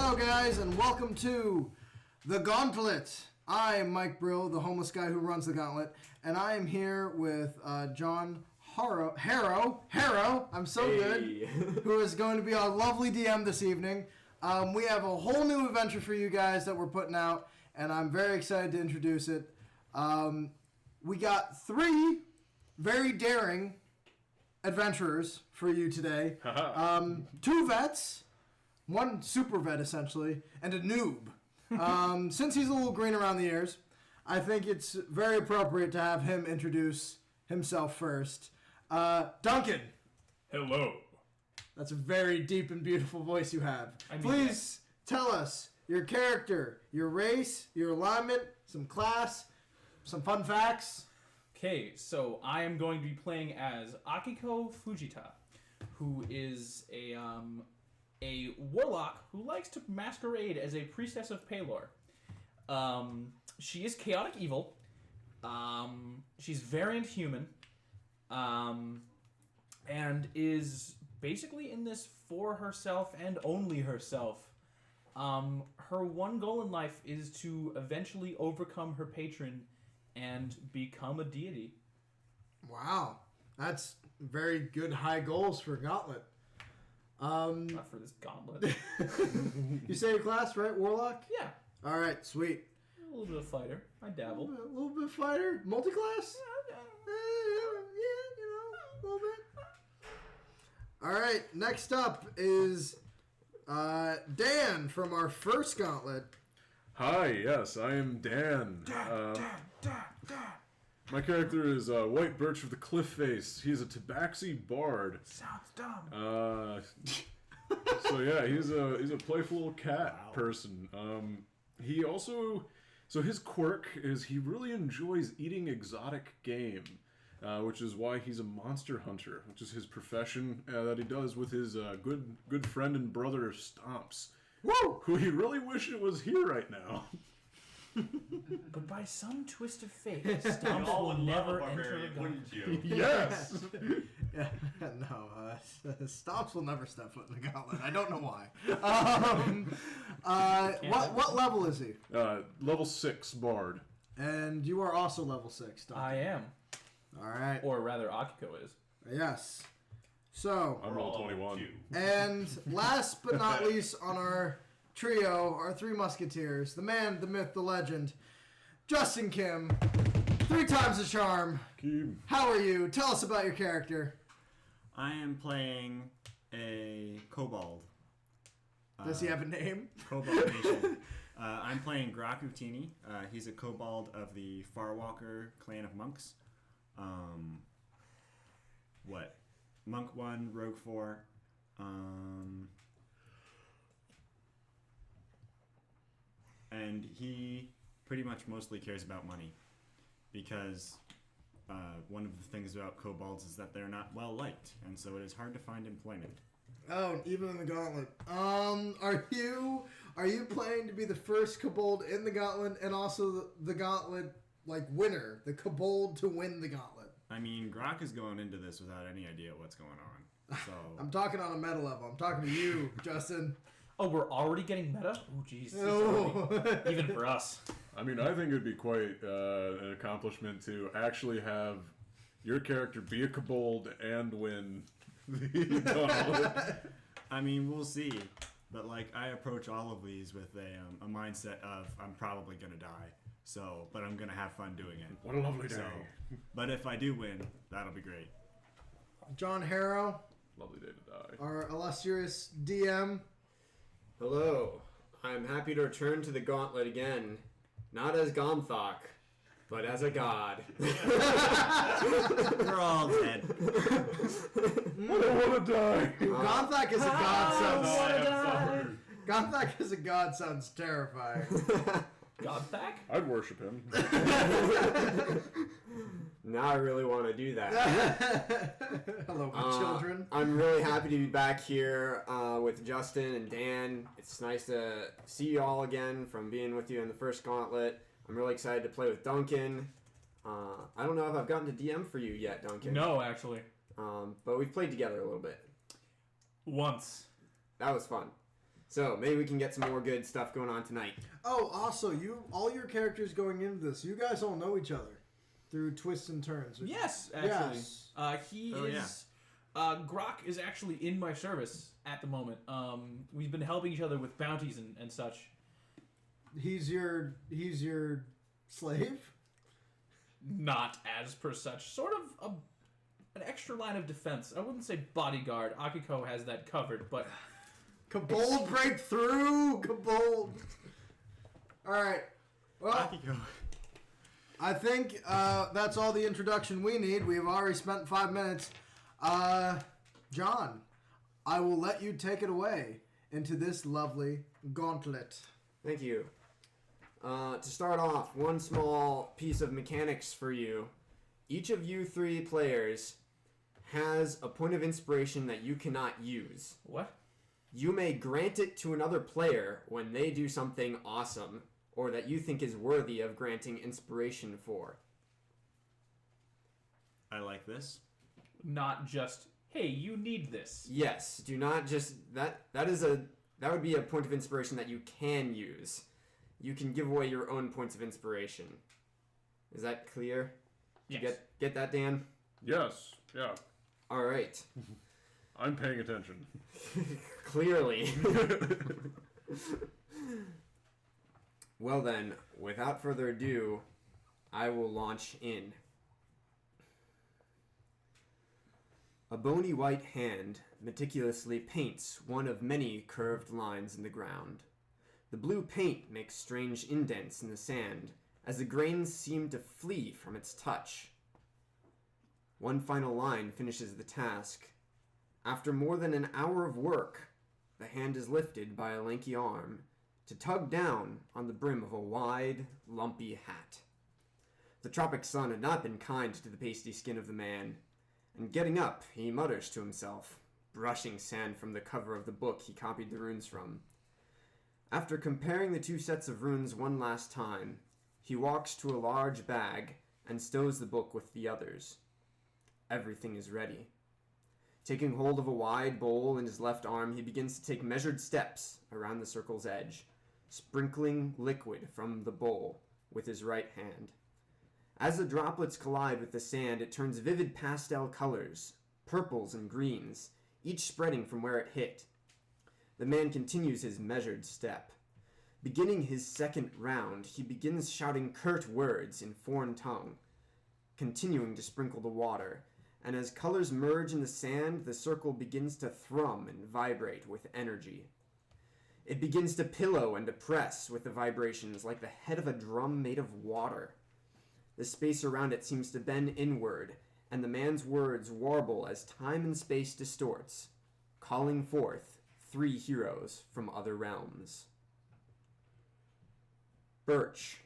Hello, guys, and welcome to the Gauntlet. I am Mike Brill, the homeless guy who runs the Gauntlet, and I am here with John Harrow. I'm so good. Who is going to be our lovely DM this evening. We have a whole new adventure for you guys that we're putting out, and I'm very excited to introduce it. We got 3 very daring adventurers for you today. 2 vets, 1 super vet essentially, and a noob. Since he's a little green around the ears, I think it's very appropriate to have him introduce himself first. Duncan. Hello. That's a very deep and beautiful voice you have. Please tell us your character, your race, your alignment, some class, some fun facts. Okay, so I am going to be playing as Akiko Fujita, who is a warlock who likes to masquerade as a priestess of Pelor. She is chaotic evil. She's variant human. And is basically in this for herself and only herself. Her one goal in life is to eventually overcome her patron and become a deity. Wow. That's very good high goals for Gauntlet. Not for this gauntlet. You say your class, right? Warlock? Yeah. Alright, sweet. A little bit of fighter. I dabble. A little bit fighter? Multi-class? Yeah, a little bit. Alright, next up is Dan from our first Gauntlet. Hi, yes, I am Dan. Dan. My character is White Birch of the Cliff Face. He's a tabaxi bard. Sounds dumb. So yeah, he's a playful little cat person. He also, so his quirk is he really enjoys eating exotic game, which is why he's a monster hunter, which is his profession that he does with his good friend and brother Stomps. Woo! Who he really wish it was here right now. But by some twist of fate, Stomps will never enter a gauntlet. Yes! Stomps will never step foot in the Gauntlet. I don't know why. What level is he? Level 6 bard. And you are also level 6, Duncan. I am. Alright. Or rather, Akiko is. Yes. So. I'm level 21. And last but not least on our trio, our 3 musketeers, the man, the myth, the legend, Justin Kim, 3 times the charm. Kim. How are you? Tell us about your character. I am playing a kobold. Does he have a name? Kobold Nation. I'm playing Grakutini. He's a kobold of the Farwalker clan of monks. Monk 1, Rogue 4. And he pretty much mostly cares about money. Because one of the things about kobolds is that they're not well liked. And so it is hard to find employment. Oh, even in the Gauntlet. Are you playing to be the first kobold in the Gauntlet and also the Gauntlet winner, the kobold to win the Gauntlet? I mean, Grok is going into this without any idea what's going on. So I'm talking on a meta level. I'm talking to you, Justin. Oh, we're already getting meta? Oh, jeez. Even for us. I mean, I think it would be quite an accomplishment to actually have your character be a kobold and win the Gauntlet. I mean, we'll see. But I approach all of these with a mindset of I'm probably gonna die. So, but I'm gonna have fun doing it. What a lovely day. But if I do win, that'll be great. John Harrow, Lovely day to die. our illustrious DM. Hello. I'm happy to return to the Gauntlet again. Not as Gomthok, but as a god. We're all dead. I don't want to die. Gomthok is a god sounds. Gomthok is a god sounds terrifying. Godthak? I'd worship him. Now I really want to do that. Hello, my children. I'm really happy to be back here with Justin and Dan. It's nice to see you all again from being with you in the first Gauntlet. I'm really excited to play with Duncan. I don't know if I've gotten to DM for you yet, Duncan. No, actually. But we've played together a little bit. Once. That was fun. So maybe we can get some more good stuff going on tonight. Oh, also, all your characters going into this, you guys all know each other through twists and turns. Yes, actually. Yes. He Oh, is... Grok is actually in my service at the moment. We've been helping each other with bounties and such. He's your slave? Not as per such. Sort of an extra line of defense. I wouldn't say bodyguard. Akiko has that covered, but... Kabold breakthrough! Kabold! Alright. Well, Akiko. I think that's all the introduction we need. We've already spent 5 minutes. John, I will let you take it away into this lovely gauntlet. Thank you. To start off, one small piece of mechanics for you. Each of you 3 players has a point of inspiration that you cannot use. What? You may grant it to another player when they do something awesome, or that you think is worthy of granting inspiration for. I like this. Not just, hey, you need this. Yes, do not just that would be a point of inspiration that you can use. You can give away your own points of inspiration. Is that clear? Yes. You get that, Dan? Yes. Yeah. All right. I'm paying attention. Clearly. Well then, without further ado, I will launch in. A bony white hand meticulously paints one of many curved lines in the ground. The blue paint makes strange indents in the sand as the grains seem to flee from its touch. One final line finishes the task. After more than an hour of work, the hand is lifted by a lanky arm to tug down on the brim of a wide, lumpy hat. The tropic sun had not been kind to the pasty skin of the man, and getting up, he mutters to himself, brushing sand from the cover of the book he copied the runes from. After comparing the 2 sets of runes one last time, he walks to a large bag and stows the book with the others. Everything is ready. Taking hold of a wide bowl in his left arm, he begins to take measured steps around the circle's edge, sprinkling liquid from the bowl with his right hand. As the droplets collide with the sand, it turns vivid pastel colors, purples and greens, each spreading from where it hit. The man continues his measured step. Beginning his second round, he begins shouting curt words in foreign tongue, continuing to sprinkle the water, and as colors merge in the sand, the circle begins to thrum and vibrate with energy. It begins to pillow and depress with the vibrations like the head of a drum made of water. The space around it seems to bend inward, and the man's words warble as time and space distorts, calling forth 3 heroes from other realms. Birch,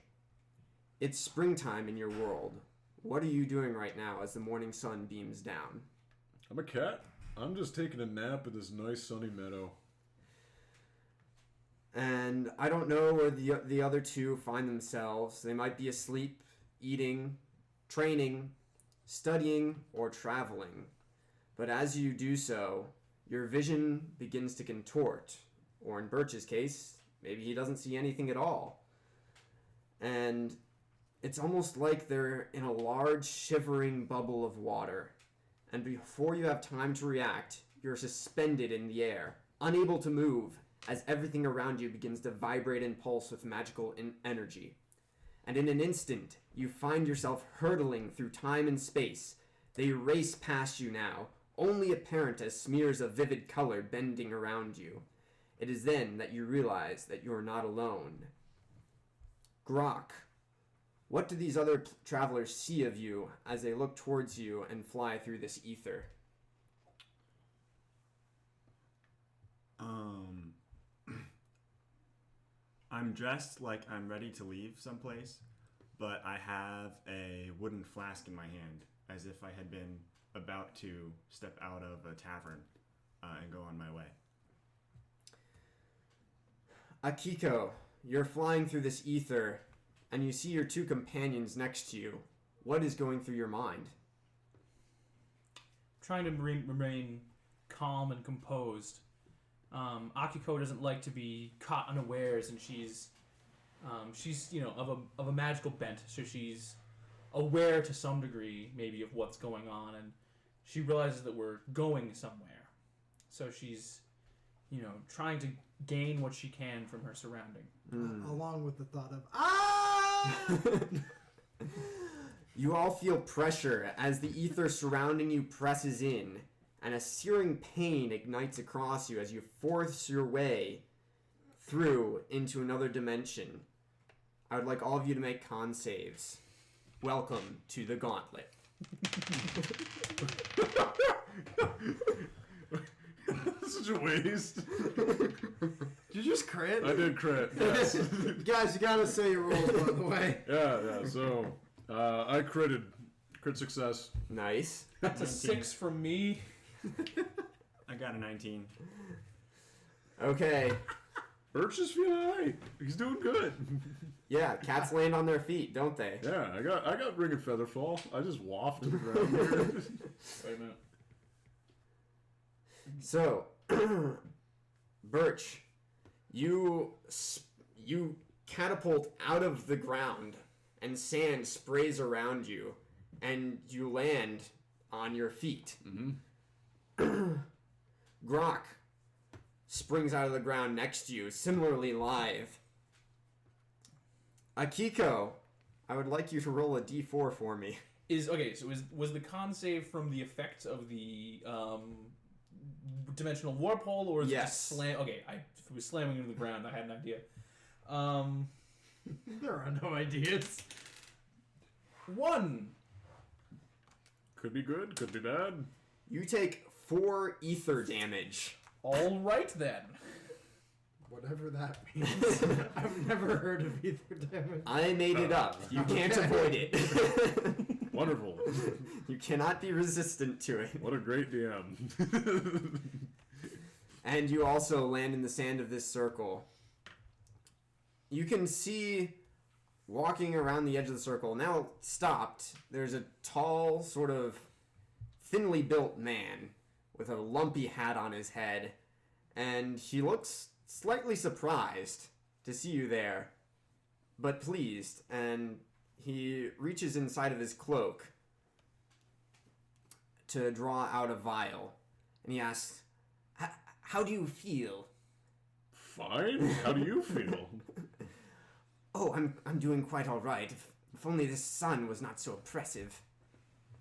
it's springtime in your world. What are you doing right now as the morning sun beams down? I'm a cat. I'm just taking a nap in this nice sunny meadow. And I don't know where the other 2 find themselves. They might be asleep, eating, training, studying, or traveling. But as you do so, your vision begins to contort. Or in Birch's case, maybe he doesn't see anything at all. And it's almost like they're in a large shivering bubble of water. And before you have time to react, you're suspended in the air, unable to move, as everything around you begins to vibrate and pulse with magical energy. And in an instant, you find yourself hurtling through time and space. They race past you now, only apparent as smears of vivid color bending around you. It is then that you realize that you are not alone. Grok, what do these other travelers see of you as they look towards you and fly through this ether? I'm dressed like I'm ready to leave someplace, but I have a wooden flask in my hand, as if I had been about to step out of a tavern and go on my way. Akiko, you're flying through this ether, and you see your 2 companions next to you. What is going through your mind? Trying to remain calm and composed. Akiko doesn't like to be caught unawares, and she's of a magical bent, so she's aware to some degree maybe of what's going on, and she realizes that we're going somewhere, so she's trying to gain what she can from her surrounding. Along with the thought of You all feel pressure as the ether surrounding you presses in, and a searing pain ignites across you as you force your way through into another dimension. I would like all of you to make con saves. Welcome to the Gauntlet. Such a waste. Did you just crit? I did crit. Yes. Guys, you gotta say your rolls, by the way. Yeah. So I crit success. Nice. That's a 6 from me. I got a 19. Okay. Birch is feeling alright. He's doing good. Yeah, cats land on their feet, don't they? Yeah, I got Ring of Featherfall. I just wafted around here. Wait a minute. So, Birch, you catapult out of the ground, and sand sprays around you, and you land on your feet. Mm-hmm. Grok springs out of the ground next to you, similarly live. Akiko, I would like you to roll a d4 for me. So was the con save from the effects of the dimensional warp hole, or was it just slam? Okay, if it was slamming into the ground, I had an idea. There are no ideas. 1. Could be good, could be bad. You take 4 ether damage. All right then. Whatever that means. I've never heard of ether damage. I made it up. You can't avoid it. Wonderful. You cannot be resistant to it. What a great DM. And you also land in the sand of this circle. You can see, walking around the edge of the circle, now stopped, there's a tall, sort of thinly built man with a lumpy hat on his head, and he looks slightly surprised to see you there, but pleased, and he reaches inside of his cloak to draw out a vial, and he asks, "How do you feel?" Fine. How do you feel? "Oh, I'm doing quite all right. If only this sun was not so oppressive."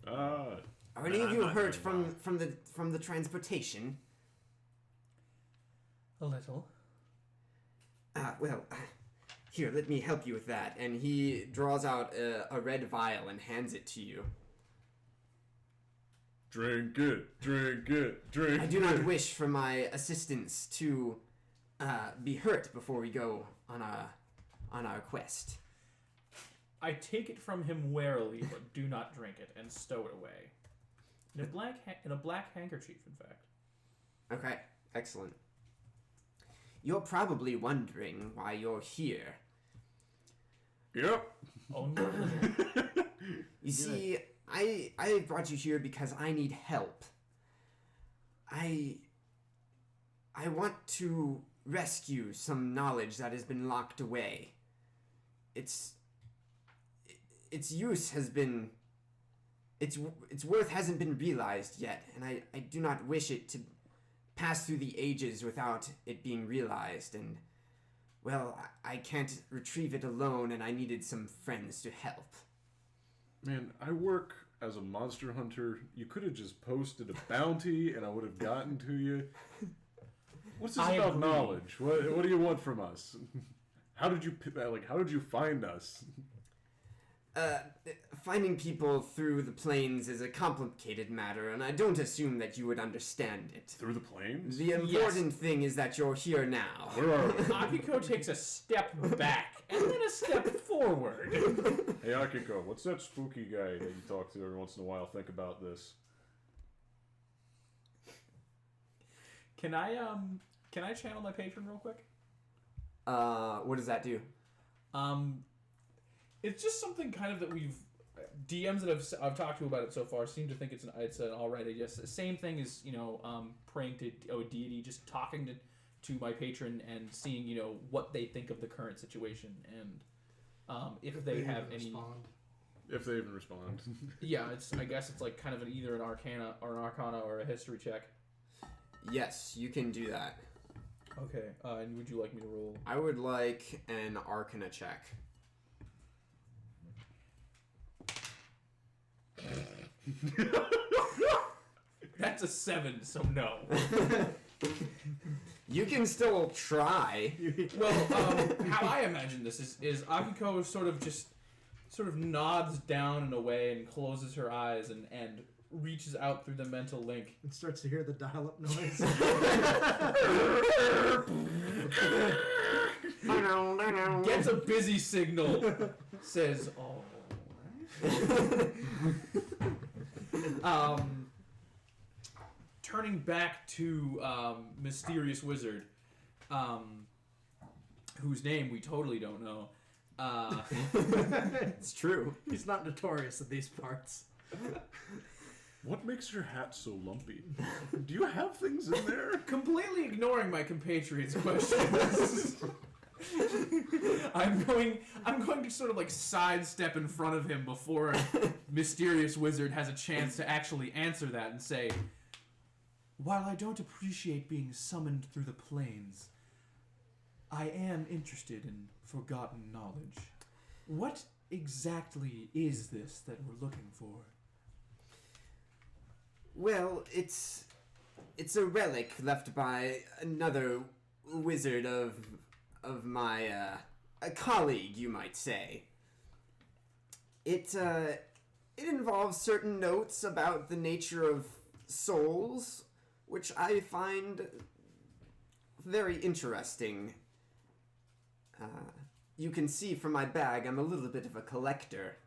Are any of you hurt from the transportation? A little. Well, here, let me help you with that. And he draws out a red vial and hands it to you. Drink it, drink it, drink it. I do not wish for my assistants to be hurt before we go on our quest. I take it from him warily, but do not drink it, and stow it away. In a black handkerchief, in fact. Okay, excellent. You're probably wondering why you're here. Yep. Oh no. You see, I brought you here because I need help. I want to rescue some knowledge that has been locked away. Its use has been... Its worth hasn't been realized yet, and I do not wish it to pass through the ages without it being realized, and, well, I can't retrieve it alone, and I needed some friends to help. Man, I work as a monster hunter. You could have just posted a bounty and I would have gotten to you. What's this about knowledge? What do you want from us? How did you find us? Finding people through the plains is a complicated matter, and I don't assume that you would understand it. Through the plains? The important thing is that you're here now. Where are we? Akiko takes a step back and then a step forward. Hey Akiko, what's that spooky guy that you talk to every once in a while think about this? Can I channel my patron real quick? What does that do? It's just something kind of that we've DMs that I've talked to about it so far seem to think it's an alright idea. Same thing as praying to a deity, just talking to my patron and seeing, what they think of the current situation and if they have any. Respond. If they even respond. Yeah, I guess it's like kind of either an arcana or a history check. Yes, you can do that. Okay. And would you like me to roll? I would like an Arcana check. That's a 7, so no. You can still try. Well, how I imagine this is Akiko sort of nods down and away and closes her eyes and reaches out through the mental link. And starts to hear the dial-up noise. Gets a busy signal. Says, "Oh." Turning back to Mysterious Wizard, whose name we totally don't know. It's true. He's not notorious in these parts. What makes your hat so lumpy? Do you have things in there? Completely ignoring my compatriot's questions. I'm going to sort of like sidestep in front of him before Mysterious Wizard has a chance to actually answer that and say, while I don't appreciate being summoned through the plains, I am interested in forgotten knowledge. What exactly is this that we're looking for? Well, it's a relic left by another wizard of my a colleague, you might say. It involves certain notes about the nature of souls, which I find very interesting. You can see from my bag I'm a little bit of a collector,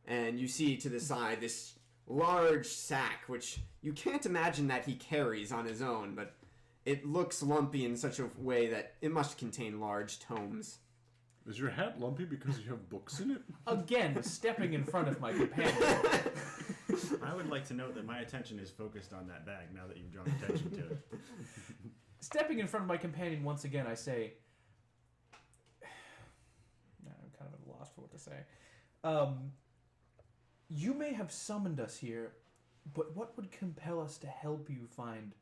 and you see to the side this large sack, which you can't imagine that he carries on his own, but it looks lumpy in such a way that it must contain large tomes. Is your hat lumpy because you have books in it? Again, stepping in front of my companion. I would like to note that my attention is focused on that bag now that you've drawn attention to it. Stepping in front of my companion once again, I say... I'm kind of at a loss for what to say. You may have summoned us here, but what would compel us to help you find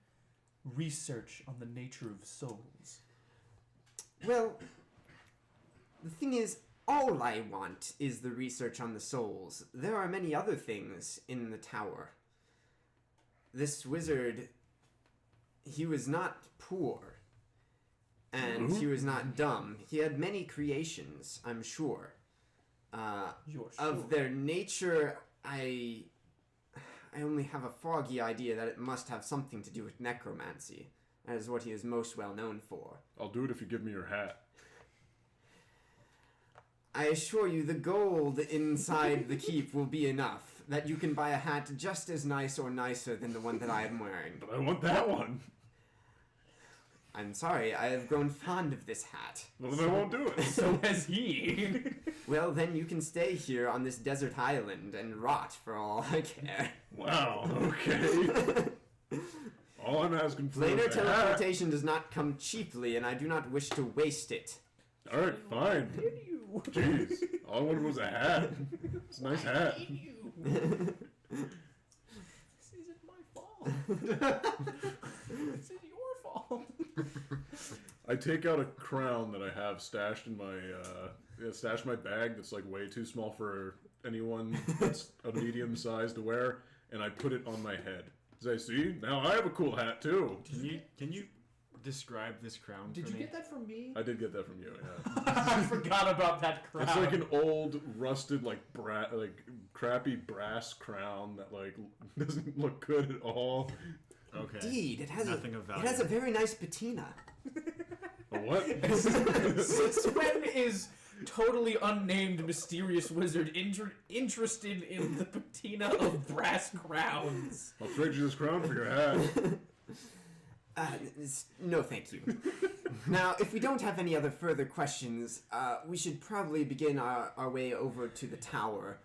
research on the nature of souls? Well, the thing is, all I want is the research on the souls. There are many other things in the tower. This wizard, he was not poor, and he was not dumb. He had many creations, I'm sure. You're sure? Of their nature, I only have a foggy idea that it must have something to do with necromancy. That is what he is most well known for. I'll do it if you give me your hat. I assure you the gold inside the keep will be enough, that you can buy a hat just as nice or nicer than the one that I am wearing. But I want that one. I'm sorry, I have grown fond of this hat. Well, then I won't do it. So has he. Well, then you can stay here on this desert island and rot for all I care. Wow, okay. All I'm asking for Planar is a hat. teleportation does not come cheaply, and I do not wish to waste it. Alright, fine. Did you? Jeez, all I wanted was a hat. It's a nice hat. Did you? This isn't my fault. This is your fault. I take out a crown that I have stashed in my stashed in my bag that's like way too small for anyone that's a medium size to wear, and I put it on my head. As I see, now I have a cool hat too. Can you describe this crown Did for you me? get that from me? I did get that from you, yeah. I forgot about that crown. It's like an old, rusted, like crappy brass crown that like doesn't look good at all. Okay. Indeed, it has Nothing of value. It has a very nice patina. A what? Sven is totally unnamed mysterious wizard interested in the patina of brass crowns. I'll trade you this crown for your hat. No, thank you. Now, if we don't have any other further questions, we should probably begin our way over to the tower.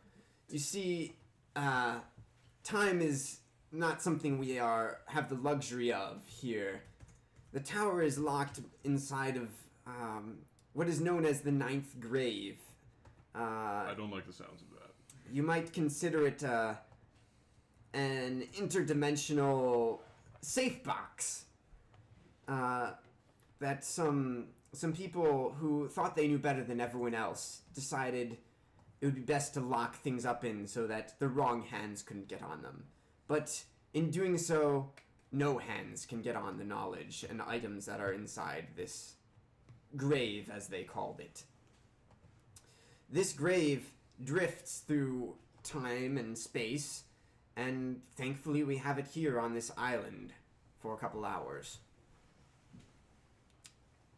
You see, time is not something we have the luxury of here. The tower is locked inside of what is known as the Ninth Grave. I don't like the sounds of that. You might consider it an interdimensional safe box that some people who thought they knew better than everyone else decided it would be best to lock things up in so that the wrong hands couldn't get on them. But in doing so, no hands can get on the knowledge and items that are inside this grave, as they called it. This grave drifts through time and space, and thankfully we have it here on this island for a couple hours.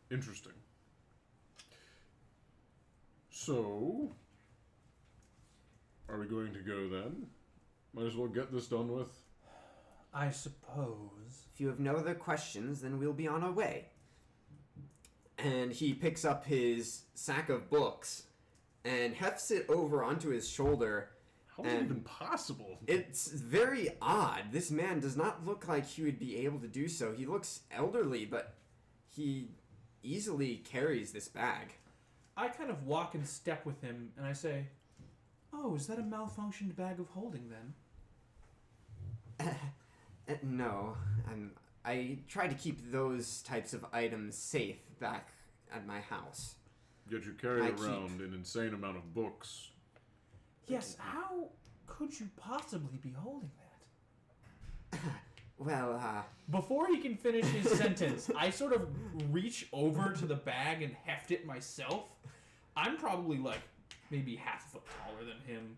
Interesting. So, are we going to go then? Might as well get this done with. I suppose. If you have no other questions, then we'll be on our way. And he picks up his sack of books and hefts it over onto his shoulder. How is it even possible? It's very odd. This man does not look like he would be able to do so. He looks elderly, but he easily carries this bag. I kind of walk in step with him, and I say, "Oh, is that a malfunctioned bag of holding, then?" No. I try to keep those types of items safe back at my house. Yet you carry around an insane amount of books. Yes, how could you possibly be holding that? Well, Before he can finish his sentence, I sort of reach over to the bag and heft it myself. I'm probably like maybe half a foot taller than him.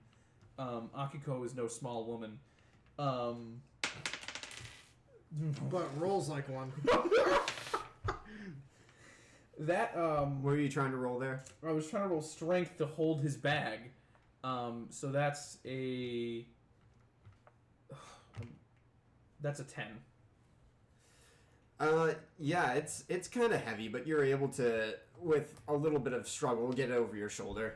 Akiko is no small woman. But rolls like one. That what are you trying to roll there? I was trying to roll strength to hold his bag. So that's a 10. Yeah, it's kind of heavy, but you're able to, with a little bit of struggle, get it over your shoulder.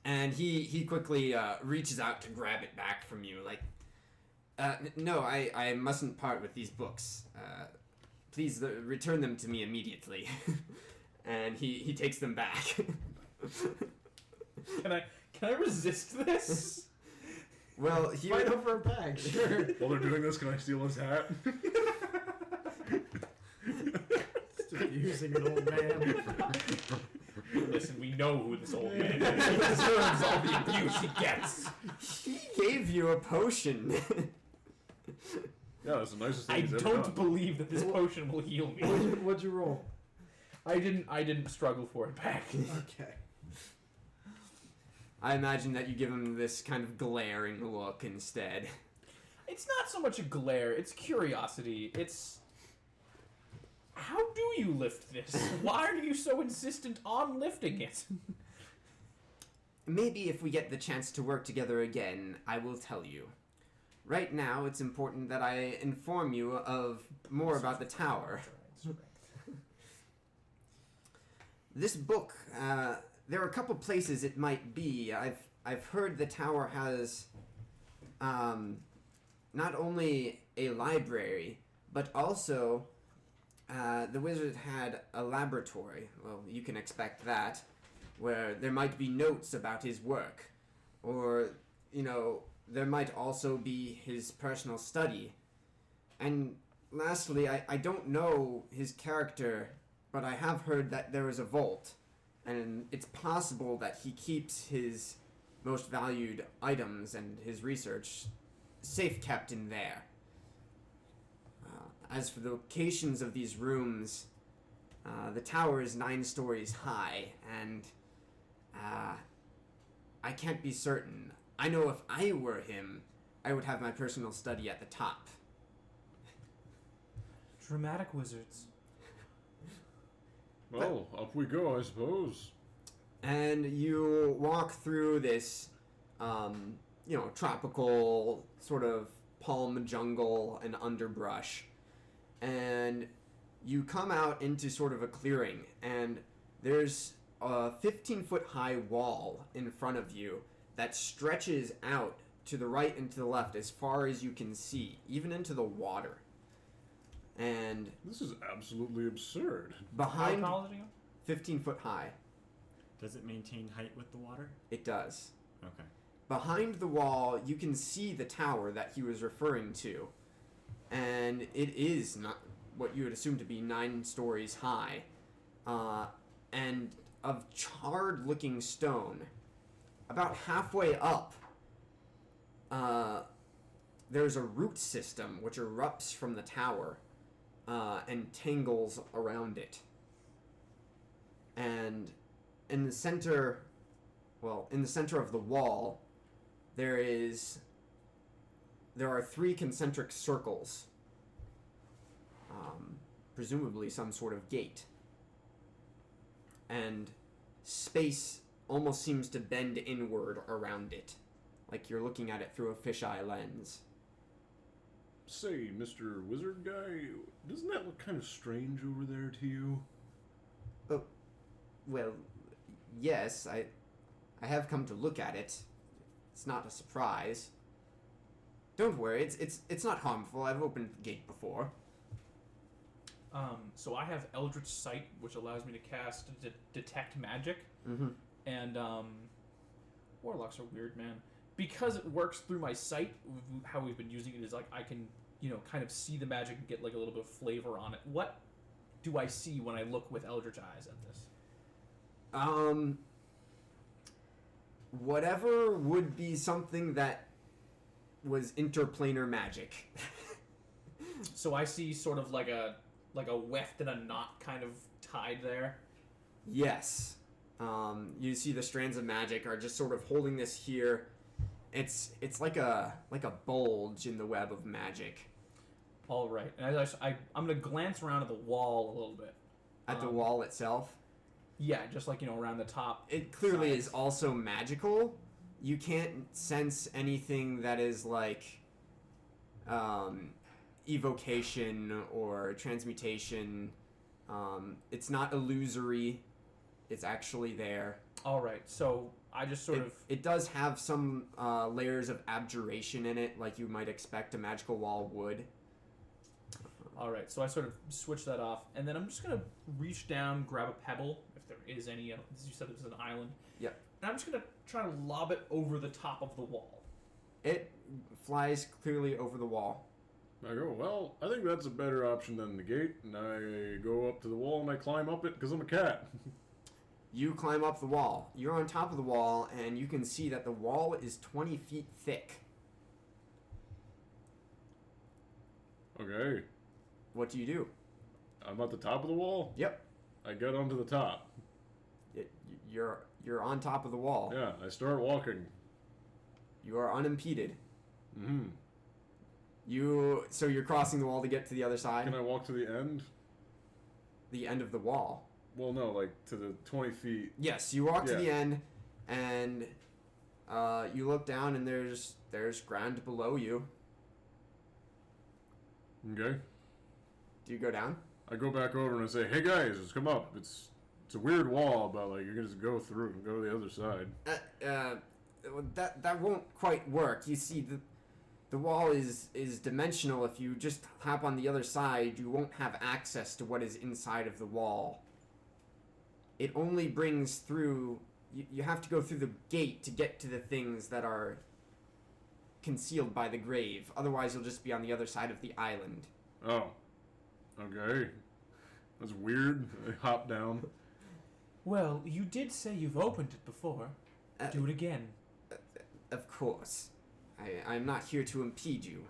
And he quickly reaches out to grab it back from you, like, no, I mustn't part with these books. Please return them to me immediately. And he takes them back. Can I resist this? Well, he Fight over a bag, sure. While they're doing this, can I steal his hat? Still using an old man. Listen, we know who this old man is. He deserves all the abuse he gets. He gave you a potion. Yeah, that's the nicest thing I he's ever don't done. believe that this potion will heal me. What'd you roll? I didn't struggle for it back. Okay. I imagine that you give him this kind of glaring look instead. It's not so much a glare, it's curiosity. It's... How do you lift this? Why are you so insistent on lifting it? Maybe if we get the chance to work together again, I will tell you. Right now, it's important that I inform you of more about the tower. This book, there are a couple places it might be. I've heard the tower has not only a library, but also the wizard had a laboratory. Well, you can expect that, where there might be notes about his work, or, you know, there might also be his personal study. And lastly, I don't know his character, but I have heard that there is a vault, and it's possible that he keeps his most valued items and his research safe kept in there. As for the locations of these rooms, the tower is 9 stories high, and I can't be certain. I know if I were him, I would have my personal study at the top. Dramatic wizards. Well, up we go, I suppose. And you walk through this, tropical sort of palm jungle and underbrush. And you come out into sort of a clearing, and there's a 15-foot high wall in front of you that stretches out to the right and to the left as far as you can see, even into the water. And This is absolutely absurd. behind, How tall is it again? 15 foot high, Does it maintain height with the water? it does. Okay. Behind the wall, you can see the tower that he was referring to. And it is not what you would assume to be 9 stories high. And of charred looking stone. About halfway up, there's a root system which erupts from the tower and tangles around it. And in the center of the wall, there are 3 concentric circles, presumably some sort of gate. And space almost seems to bend inward around it, like you're looking at it through a fisheye lens. Say, Mr. Wizard Guy, doesn't that look kind of strange over there to you? Well, yes, I have come to look at it. It's not a surprise. Don't worry, it's not harmful. I've opened the gate before. So I have Eldritch Sight, which allows me to cast Detect Magic. Mm-hmm. And Warlocks are weird, man. Because it works through my sight, how we've been using it is like I can, kind of see the magic and get like a little bit of flavor on it. What do I see when I look with Eldritch Eyes at this? Whatever would be something that was interplanar magic. So I see sort of like a weft and a knot kind of tied there. Yes. You see the strands of magic are just sort of holding this here. It's like a bulge in the web of magic. All right, and I'm gonna glance around at the wall a little bit. At the wall itself? Yeah, just like around the top. It clearly sides. is also magical. You can't sense anything that is like evocation or transmutation. It's not illusory. It's actually there. All right, so I just sort of... It does have some layers of abjuration in it, like you might expect a magical wall would. All right, so I sort of switch that off, and then I'm just gonna reach down, grab a pebble, if there is any. As you said, this is an island. Yep. And I'm just gonna try to lob it over the top of the wall. It flies clearly over the wall. I go, well, I think that's a better option than the gate, and I go up to the wall and I climb up it because I'm a cat. You climb up the wall. You're on top of the wall, and you can see that the wall is 20 feet thick. Okay. What do you do? I'm at the top of the wall? Yep. I get onto the top. You're on top of the wall. Yeah, I start walking. You are unimpeded. Mm-hmm. So you're crossing the wall to get to the other side? Can I walk to the end? The end of the wall. Well, no, like to the 20 feet. Yes, you walk to Yeah. the end, and you look down, and there's ground below you. Okay. Do you go down? I go back over and I say, hey guys, just come up. It's a weird wall, but like you're gonna just go through and go to the other side. That won't quite work. You see, the wall is dimensional. If you just hop on the other side, you won't have access to what is inside of the wall. It only brings through... You have to go through the gate to get to the things that are concealed by the grave. Otherwise, you'll just be on the other side of the island. Oh. Okay. That's weird. I hop down. Well, you did say you've opened it before. Do it again. Of course. I'm not here to impede you.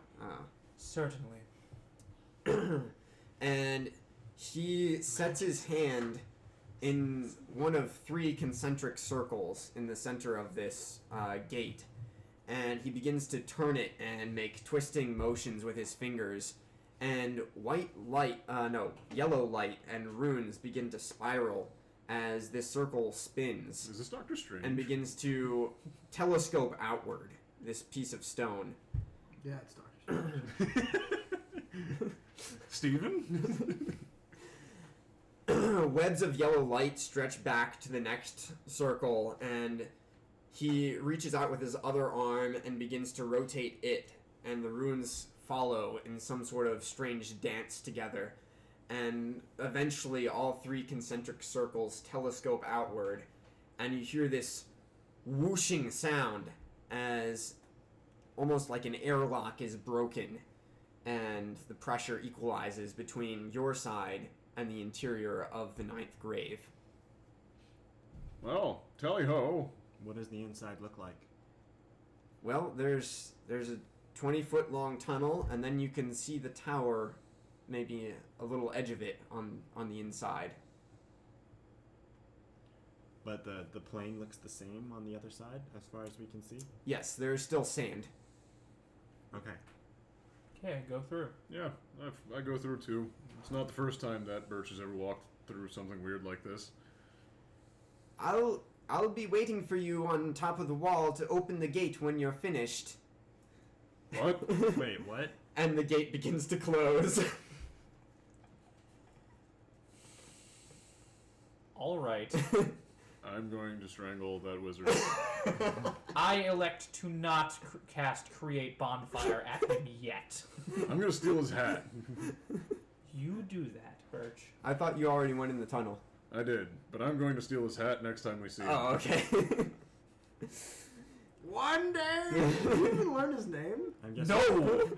Certainly. And he sets his hand in one of 3 concentric circles in the center of this gate. And he begins to turn it and make twisting motions with his fingers. And yellow light and runes begin to spiral as this circle spins. Is this Doctor Strange? And begins to telescope outward, this piece of stone. Yeah, it's Doctor Strange. Steven? Webs of yellow light stretch back to the next circle, and he reaches out with his other arm and begins to rotate it, and the runes follow in some sort of strange dance together. And eventually all 3 concentric circles telescope outward, and you hear this whooshing sound as almost like an airlock is broken, and the pressure equalizes between your side and the interior of the 9th grave. Well, tally-ho. What does the inside look like? Well, there's a 20-foot long tunnel, and then you can see the tower, maybe a little edge of it on the inside. But the plane looks the same on the other side, as far as we can see? Yes, there's still sand. Okay. Okay, go through. Yeah, I go through too. It's not the first time that Birch has ever walked through something weird like this. I'll be waiting for you on top of the wall to open the gate when you're finished. What? Wait, what? And the gate begins to close. All right. I'm going to strangle that wizard. I elect to not cast Create Bonfire at him yet. I'm going to steal his hat. You do that, Birch. I thought you already went in the tunnel. I did, but I'm going to steal his hat next time we see him. Oh, okay. One day. Did you even learn his name? I'm guessing, No!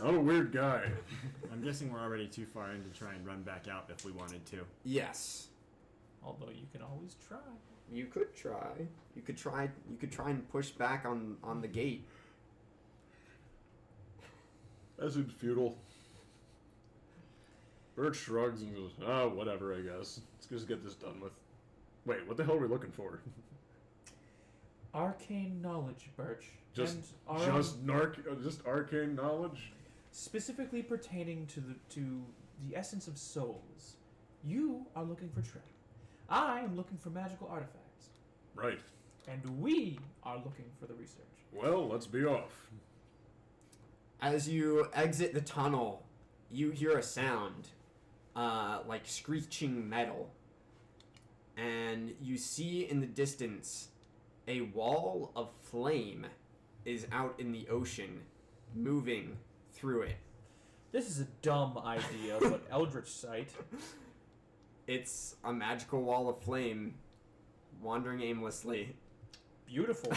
I'm a weird guy. I'm guessing we're already too far in to try and run back out if we wanted to. Yes. Although you can always try. You could try. You could try and push back on the gate. That seems futile. Birch shrugs and goes, oh, whatever, I guess. Let's just get this done with. Wait, what the hell are we looking for? Arcane knowledge, Birch. Just And just arcane knowledge? specifically pertaining to the essence of souls. You are looking for treasure. I am looking for magical artifacts. Right. And we are looking for the research. Well, let's be off. As you exit the tunnel, you hear a sound, like screeching metal. And you see in the distance a wall of flame is out in the ocean, moving through it. This is a dumb idea, but Eldritch Sight. It's a magical wall of flame, wandering aimlessly. Beautiful.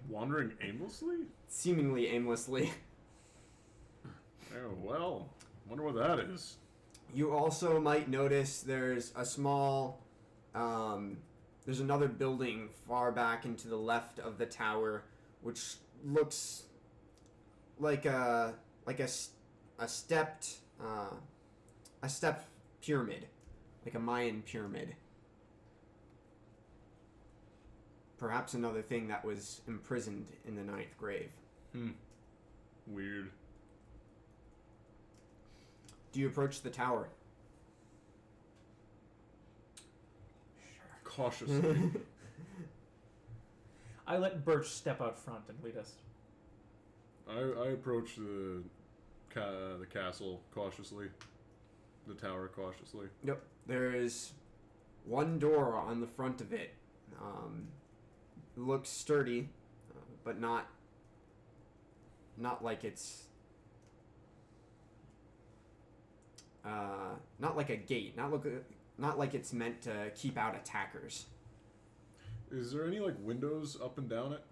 Wandering aimlessly? Seemingly aimlessly. Oh, well. Wonder what that is. You also might notice there's a small, there's another building far back into the left of the tower, which looks like a stepped pyramid, like a Mayan pyramid. Perhaps another thing that was imprisoned in the 9th grave. Weird. Do you approach the tower? Cautiously. I let Birch step out front and lead us. I approach the castle cautiously. The tower cautiously. Yep. There is one door on the front of it. Looks sturdy, but not like it's not like a gate. Not like it's meant to keep out attackers. Is there any, like, windows up and down it?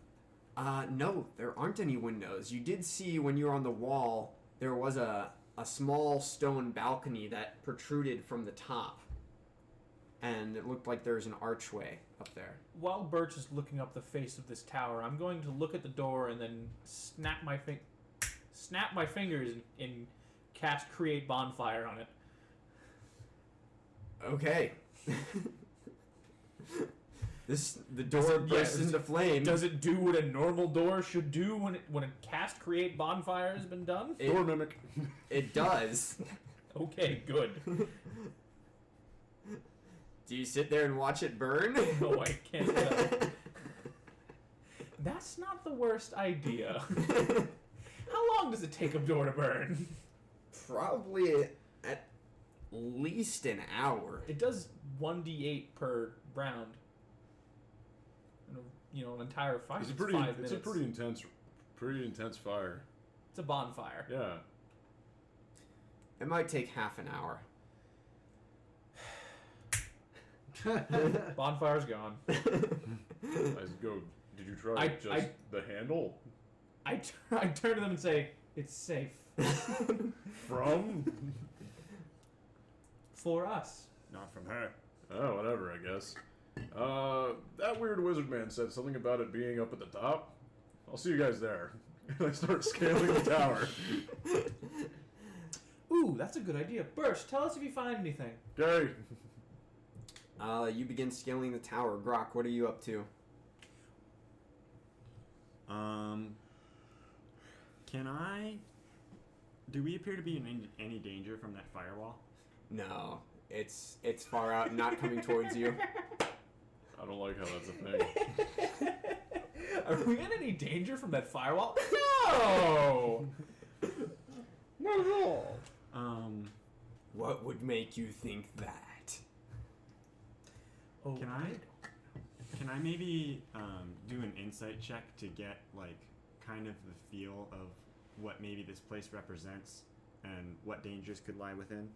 No, there aren't any windows. You did see when you were on the wall, there was a small stone balcony that protruded from the top. And it looked like there was an archway up there. While Birch is looking up the face of this tower, I'm going to look at the door and then snap my fingers and cast Create Bonfire on it. Okay. The door bursts into flame. Does it do what a normal door should do when a cast Create Bonfire has been done? Door mimic. It does. Okay, good. Do you sit there and watch it burn? No, I can't tell. That's not the worst idea. How long does it take a door to burn? Probably at least an hour. It does 1d8 per round. An entire fire. It's It's a pretty 5 minutes. intense fire. It's a bonfire. Yeah. It might take half an hour. Bonfire's gone. I go. Did you try the handle? I turn to them and say, "It's safe From? for us." Not from her. Oh, whatever, I guess. That weird wizard man said something about it being up at the top. I'll see you guys there. And I start scaling the tower. Ooh, that's a good idea. Birch, tell us if you find anything. Gary. You begin scaling the tower. Grok, what are you up to? Do we appear to be in any danger from that firewall? No, it's far out, and not coming towards you. I don't like how that's a thing. Are we in any danger from that firewall? No! Not at all. What would make you think that? Oh, Can I maybe do an insight check to get like kind of the feel of what maybe this place represents and what dangers could lie within?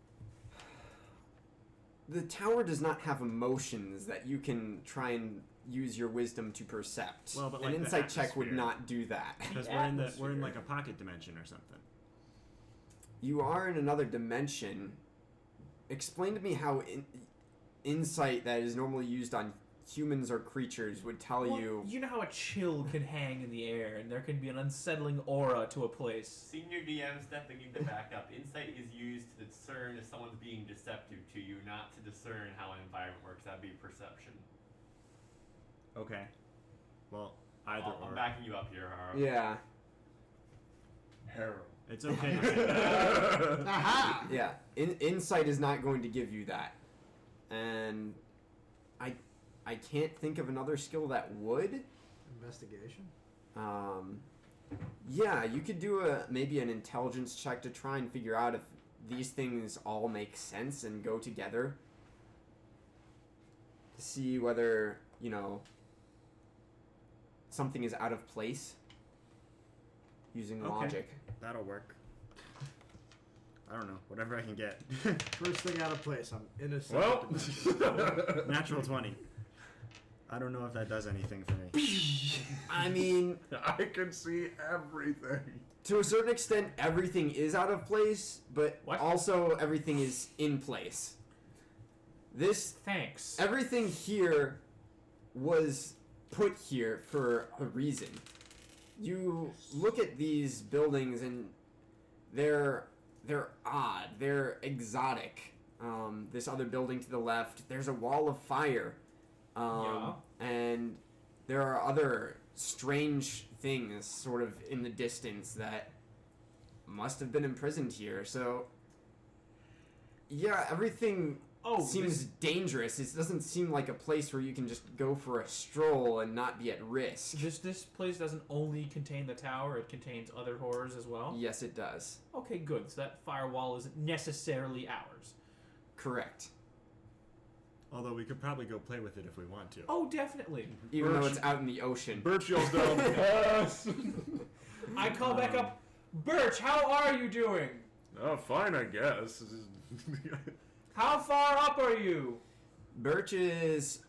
The tower does not have emotions that you can try and use your wisdom to percept. Well, but an like the insight check would atmosphere. not do that. Because we're in like a pocket dimension or something. You are in another dimension. Explain to me how insight that is normally used on humans or creatures would tell you. You know how a chill can hang in the air and there can be an unsettling aura to a place. Senior DM stepping into backup. Insight is used to discern if someone's being deceptive to you, not to discern how an environment works. That'd be perception. Okay. Well, either or. I'm backing you up here, Haro. Yeah. Harold. It's okay to say that. Aha! Yeah. Insight is not going to give you that. And I can't think of another skill that would. Investigation. Yeah, you could do maybe an intelligence check to try and figure out if these things all make sense and go together. To see whether, something is out of place. Using Okay. logic. That'll work. I don't know. Whatever I can get. First thing out of place. I'm innocent. Well. Natural 20. I don't know if that does anything for me. I mean, I can see everything. to a certain extent, everything is out of place, but What? also everything is in place. Thanks. Everything here was put here for a reason. You look at these buildings and they're odd, they're exotic. This other building to the left, there's a wall of fire. And there are other strange things sort of in the distance that must have been imprisoned here. So, yeah, everything seems dangerous. It doesn't seem like a place where you can just go for a stroll and not be at risk. This place doesn't only contain the tower, it contains other horrors as well? Yes, it does. Okay, good. So that firewall isn't necessarily ours. Correct. Although we could probably go play with it if we want to. Oh, definitely. Even though it's out in the ocean. Birch yells down, yes! I call back up, Birch, how are you doing? Oh, fine, I guess. How far up are you? Birch is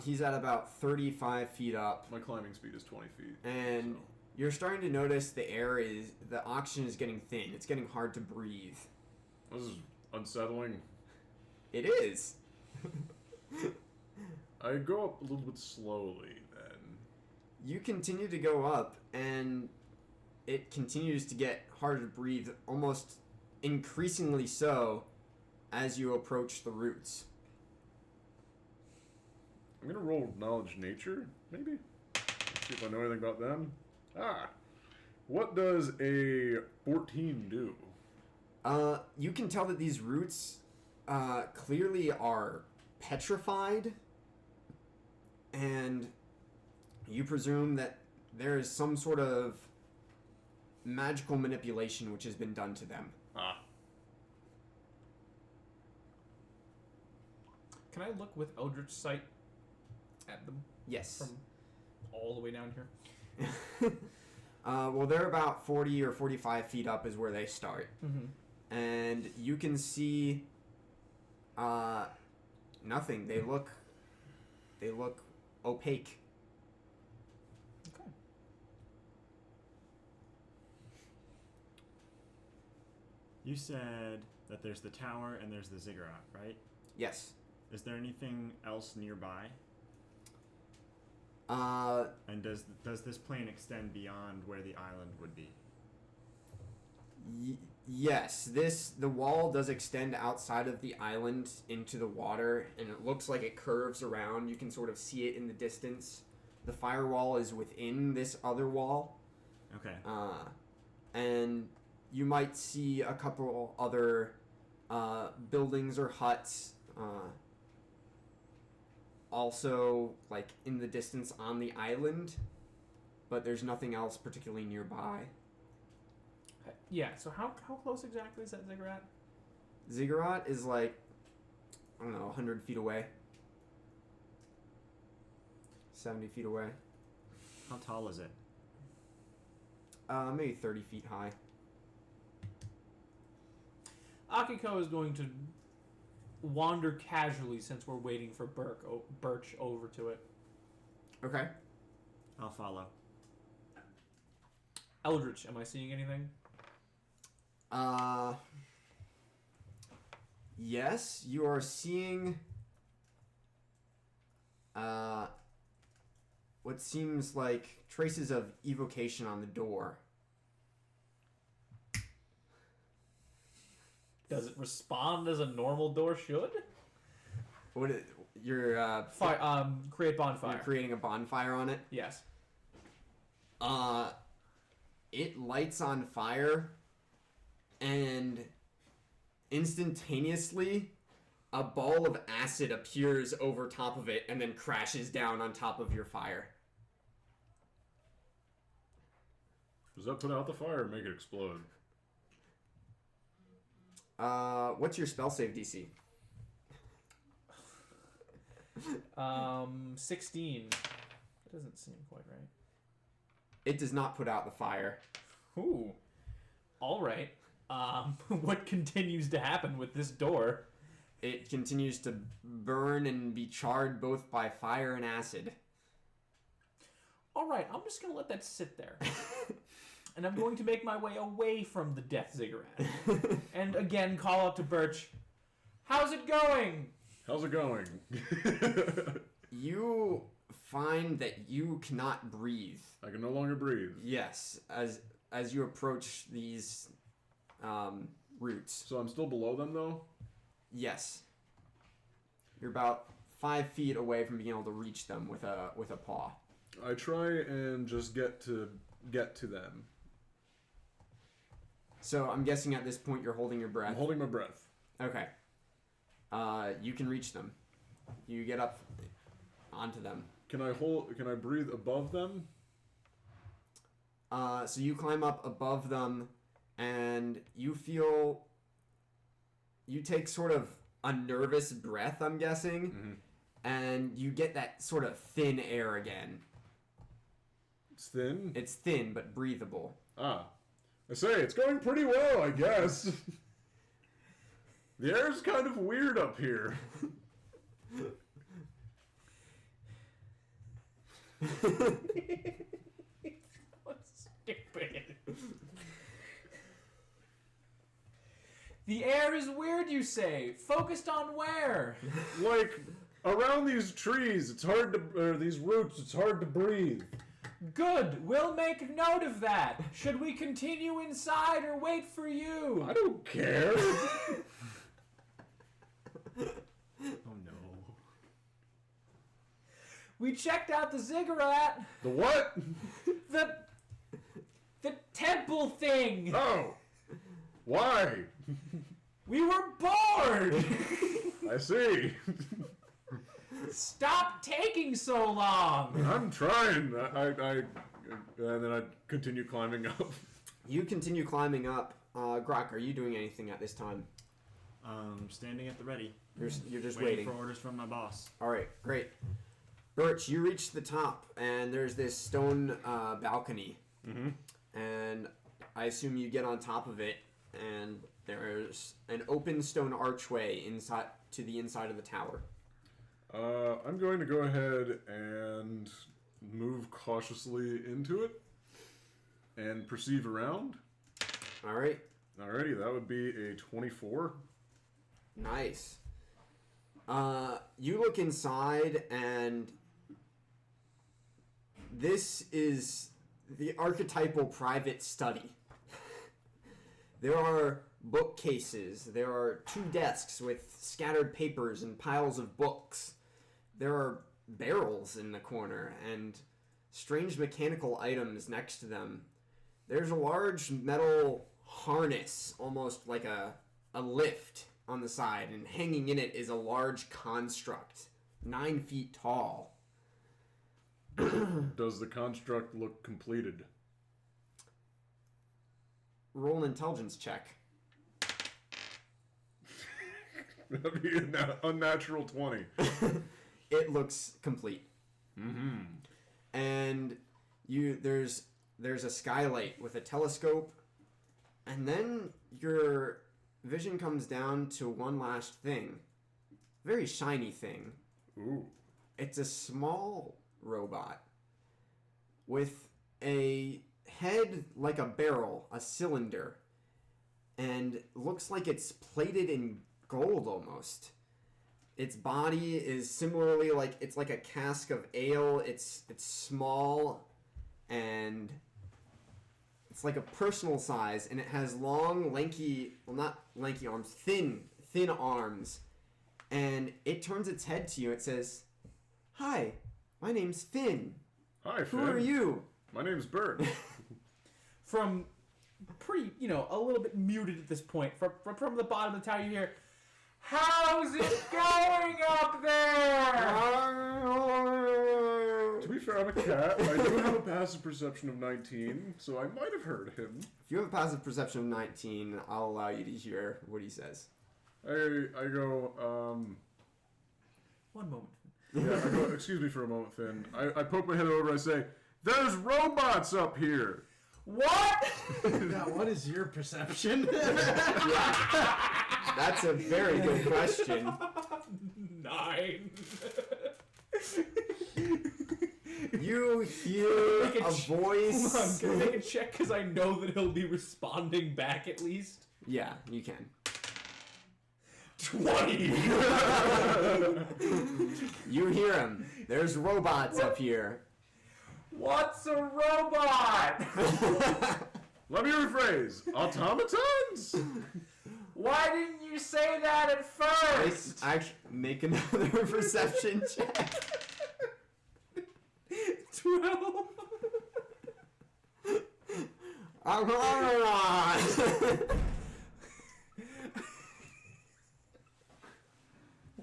he's at about 35 feet up. My climbing speed is 20 feet. And you're starting to notice the oxygen is getting thin. It's getting hard to breathe. This is unsettling. It is. I go up a little bit slowly, then. You continue to go up, and it continues to get harder to breathe, almost increasingly so as you approach the roots. I'm gonna roll knowledge nature, maybe? See if I know anything about them. What does a 14 do? You can tell that these roots clearly are petrified, and you presume that there is some sort of magical manipulation which has been done to them. Can I look with Eldritch Sight at them Yes. from all the way down here? Well, they're about 40 or 45 feet up is where they start. Mm-hmm. And you can see nothing. They look opaque. Okay. You said that there's the tower and there's the ziggurat, right? Yes. Is there anything else nearby? And does this plane extend beyond where the island would be? Yes. The wall does extend outside of the island into the water, and it looks like it curves around. You can sort of see it in the distance. The firewall is within this other wall. Okay. And you might see a couple other buildings or huts also like in the distance on the island, but there's nothing else particularly nearby. Yeah, so how close exactly is that ziggurat? Ziggurat is like, I don't know, 100 feet away. 70 feet away. How tall is it? Maybe 30 feet high. Akiko is going to wander casually since we're waiting for Birch over to it. Okay. I'll follow. Eldritch, am I seeing anything? Yes, you are seeing what seems like traces of evocation on the door. Does it respond as a normal door should? You're Create bonfire. You're creating a bonfire on it? Yes. It lights on fire, and instantaneously, a ball of acid appears over top of it and then crashes down on top of your fire. Does that put out the fire or make it explode? What's your spell save DC? 16. That doesn't seem quite right. It does not put out the fire. Ooh. All right. What continues to happen with this door? It continues to burn and be charred both by fire and acid. All right, I'm just going to let that sit there. And I'm going to make my way away from the Death Ziggurat. And again, call out to Birch. How's it going? How's it going? You find that you cannot breathe. I can no longer breathe. Yes, as you approach these roots. So I'm still below them, though? Yes. You're about 5 feet away from being able to reach them with a paw. I try and just get to them. So I'm guessing at this point you're holding your breath. I'm holding my breath. Okay. You can reach them. You get up onto them. Can I breathe above them? So you climb up above them, and you take sort of a nervous breath, I'm guessing, Mm-hmm. and you get that sort of thin air again. It's thin? It's thin, but breathable. Ah. I say, it's going pretty well, I guess. The air's kind of weird up here. Stupid. The air is weird, you say. Focused on where? Like, around these trees, these roots, it's hard to breathe. Good. We'll make note of that. Should we continue inside or wait for you? I don't care. Oh no. We checked out the ziggurat. The what? The temple thing. Oh. Why? We were bored. I see. Stop taking so long. I'm trying. And then I continue climbing up. You continue climbing up. Grok, are you doing anything at this time? Standing at the ready. You're just waiting waiting. for orders from my boss. All right, great. Birch, you reach the top, and there's this stone balcony and I assume you get on top of it, and there's an open stone archway inside to the inside of the tower. I'm going to go ahead and move cautiously into it and perceive around. All right. Alrighty, that would be a 24. Nice. You look inside, and this is the archetypal private study. There are bookcases. There are 2 desks with scattered papers and piles of books. There are barrels in the corner and strange mechanical items next to them. There's a large metal harness, almost like a lift, on the side, and hanging in it is a large construct, 9 feet tall. Does the construct look completed? Roll an intelligence check. That'd be an unnatural 20. It looks complete. And there's a skylight with a telescope, and then your vision comes down to one last thing. Very shiny thing. Ooh. It's a small robot with a head like a barrel, a cylinder, and looks like it's plated in gold almost. Its body is similarly it's like a cask of ale. It's small, and it's like a personal size, and it has long, lanky, well, not lanky arms, thin arms. And it turns its head to you. It says, "Hi, my name's Finn. Hi, Finn. Who are you?" My name's Bert. From pretty, a little bit muted at this point, from the bottom of the tower, you hear, "How's it going up there?" To be fair, I'm a cat. I do have a passive perception of 19, so I might have heard him. If you have a passive perception of 19, I'll allow you to hear what he says. I go, One moment. yeah, I go, excuse me for a moment, Finn. I poke my head over and I say, "There's robots up here." What? Now, what is your perception? That's a very good question. 9. You hear Make a a voice. Hold on, can I make a check because I know that he'll be responding back at least? Yeah, you can. 20! You hear him. There's robots up here. What's a robot? Let me rephrase. Automatons? Why didn't you say that at first? Actually, make another perception check. 12.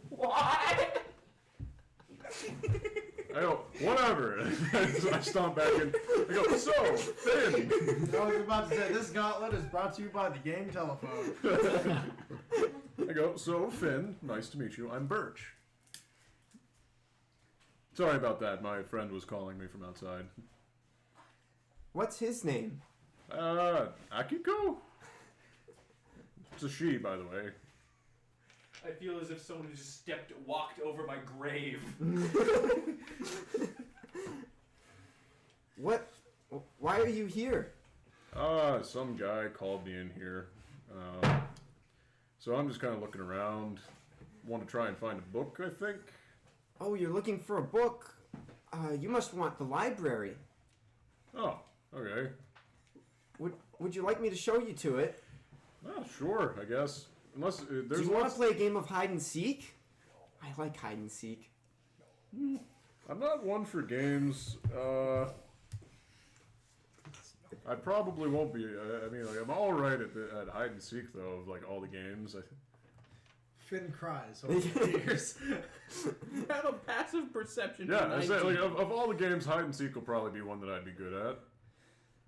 What? I go, whatever. I stomp back in. I go, so, Finn. I was about to say, this gauntlet is brought to you by the game telephone. I go, so, Finn, nice to meet you. I'm Birch. Sorry about that. My friend was calling me from outside. What's his name? Akiko? It's a she, by the way. I feel as if someone just walked over my grave. What? Why are you here? Some guy called me in here. So I'm just kind of looking around. Want to try and find a book, I think. Oh, you're looking for a book? You must want the library. Oh, okay. Would you like me to show you to it? Oh, sure, I guess. Unless there's Do you want to play a game of hide and seek? I like hide and seek. I'm not one for games. I probably won't be. I mean, I'm all right at hide and seek though. Of like all the games. Finn cries over the years. You have a passive perception. Yeah, I say like of all the games, hide and seek will probably be one that I'd be good at.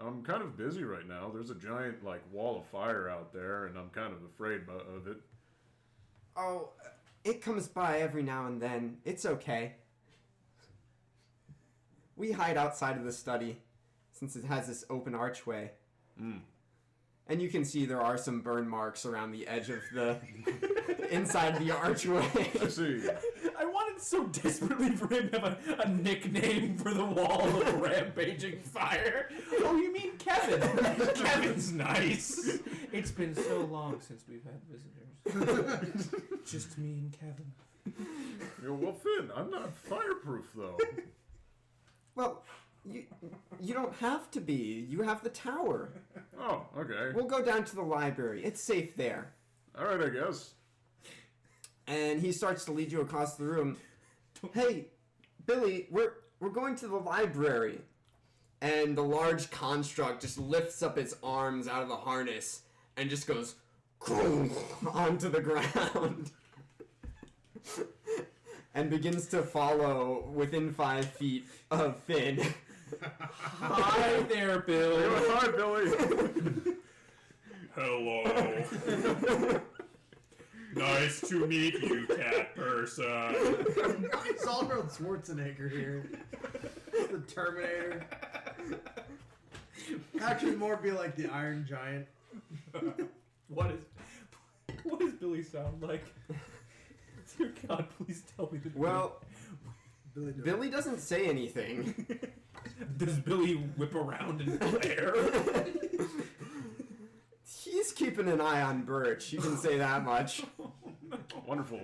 I'm kind of busy right now. There's a giant like wall of fire out there, and I'm kind of afraid of it. Oh, it comes by every now and then. It's okay. We hide outside of the study. since it has this open archway. And you can see there are some burn marks around the edge of the inside the archway. I see. I wanted so desperately for him to have a nickname for the wall of rampaging fire. Oh, you mean Kevin? Kevin's nice. It's been so long since we've had visitors. Just me and Kevin. Well, Finn, I'm not fireproof though. Well, you don't have to be. You have the tower. Oh, okay. We'll go down to the library. It's safe there. All right, I guess. And he starts to lead you across the room. Hey, Billy, we're going to the library. And the large construct just lifts up its arms out of the harness and just goes onto the ground. And begins to follow within 5 feet of Finn. Hi there, Bill. Hi, Billy. Hello. Nice to meet you, cat person. It's Arnold Schwarzenegger here. The Terminator. Actually, more be like the Iron Giant. What does Billy sound like? Dear God, please tell me the truth. Well, Billy Billy doesn't say anything. Does Billy whip around and glare? He's keeping an eye on Birch, you can say that much. Wonderful.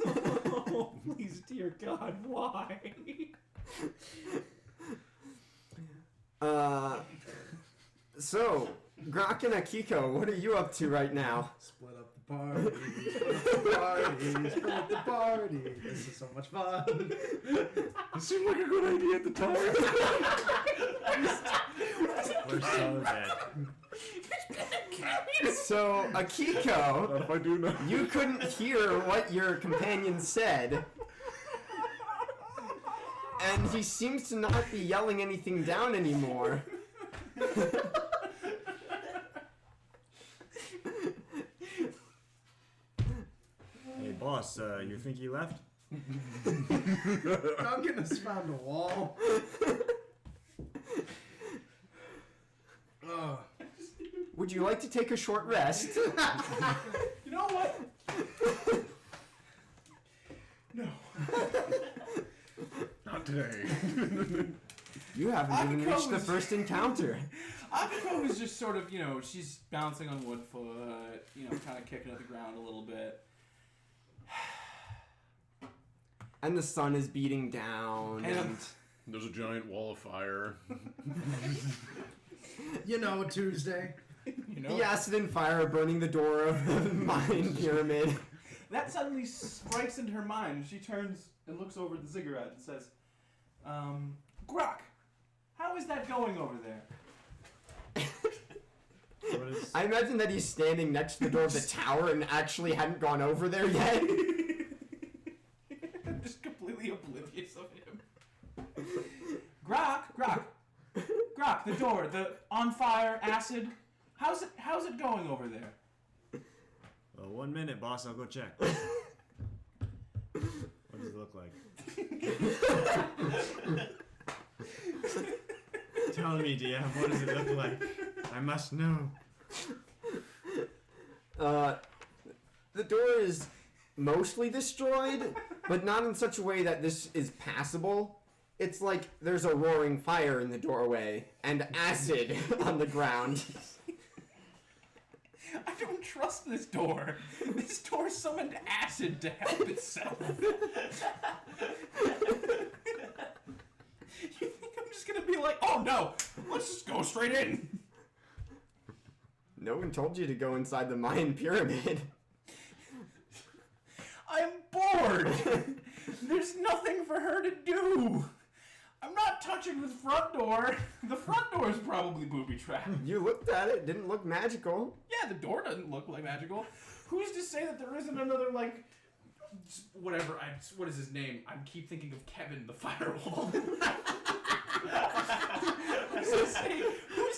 Oh, please, dear God, why? So, Grok and Akiko, what are you up to right now? Split up the party. Split the party. Split the party. This is so much fun. It seemed like a good idea at the time. We're so dead. So, Akiko, Not if I do know. you couldn't hear what your companion said. And he seems to not be yelling anything down anymore. Hey, boss, you think he left? Duncan has found a wall. Oh. Would you like to take a short rest? You know what? No. Not today. You haven't even Akiko reached the was- first encounter. Akiko is just sort of, she's bouncing on one foot, kind of kicking at the ground a little bit. And the sun is beating down. And There's a giant wall of fire. You know, Tuesday. the acid and fire are burning the door of the mine pyramid. that suddenly strikes into her mind, and she turns and looks over at the Ziggurat and says, Grok, how is that going over there? What is... I imagine that he's standing next to the door of the tower and actually hadn't gone over there yet. I'm just completely oblivious of him. Grok, the door, the on fire acid. How's it going over there? 1 minute, boss. I'll go check. What does it look like? Tell me, DM. What does it look like? I must know. The door is mostly destroyed, but not in such a way that this is passable. It's like there's a roaring fire in the doorway and acid on the ground. I don't trust this door. This door summoned acid to help itself. You think I'm just gonna be like, oh no, let's just go straight in? No one told you to go inside the Mayan pyramid. I'm bored. There's nothing for her to do. I'm not touching the front door. The front door is probably booby-trapped. You looked at it, didn't look magical. Yeah, the door doesn't look like magical. Who's to say that there isn't another, like, whatever, what is his name? I keep thinking of Kevin the Firewall. Who's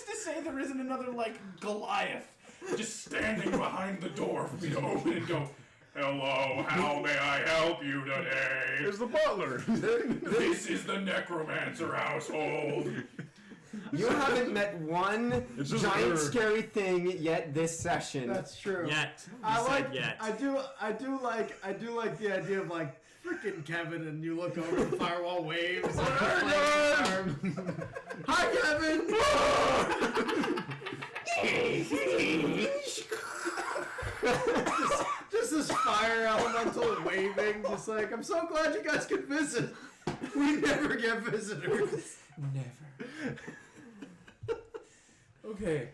to say there isn't another, like, Goliath just standing behind the door for me to open and go, Hello, how may I help you today? It's the butler. This is the necromancer household. You haven't met one It's just giant her. scary thing yet this session. That's true. Yet. You I said like. yet. I do like the idea of like freaking Kevin, and you look over the firewall, waves. And Hi, Kevin. just this fire elemental waving, just like I'm so glad you guys could visit. We never get visitors. Never. Okay.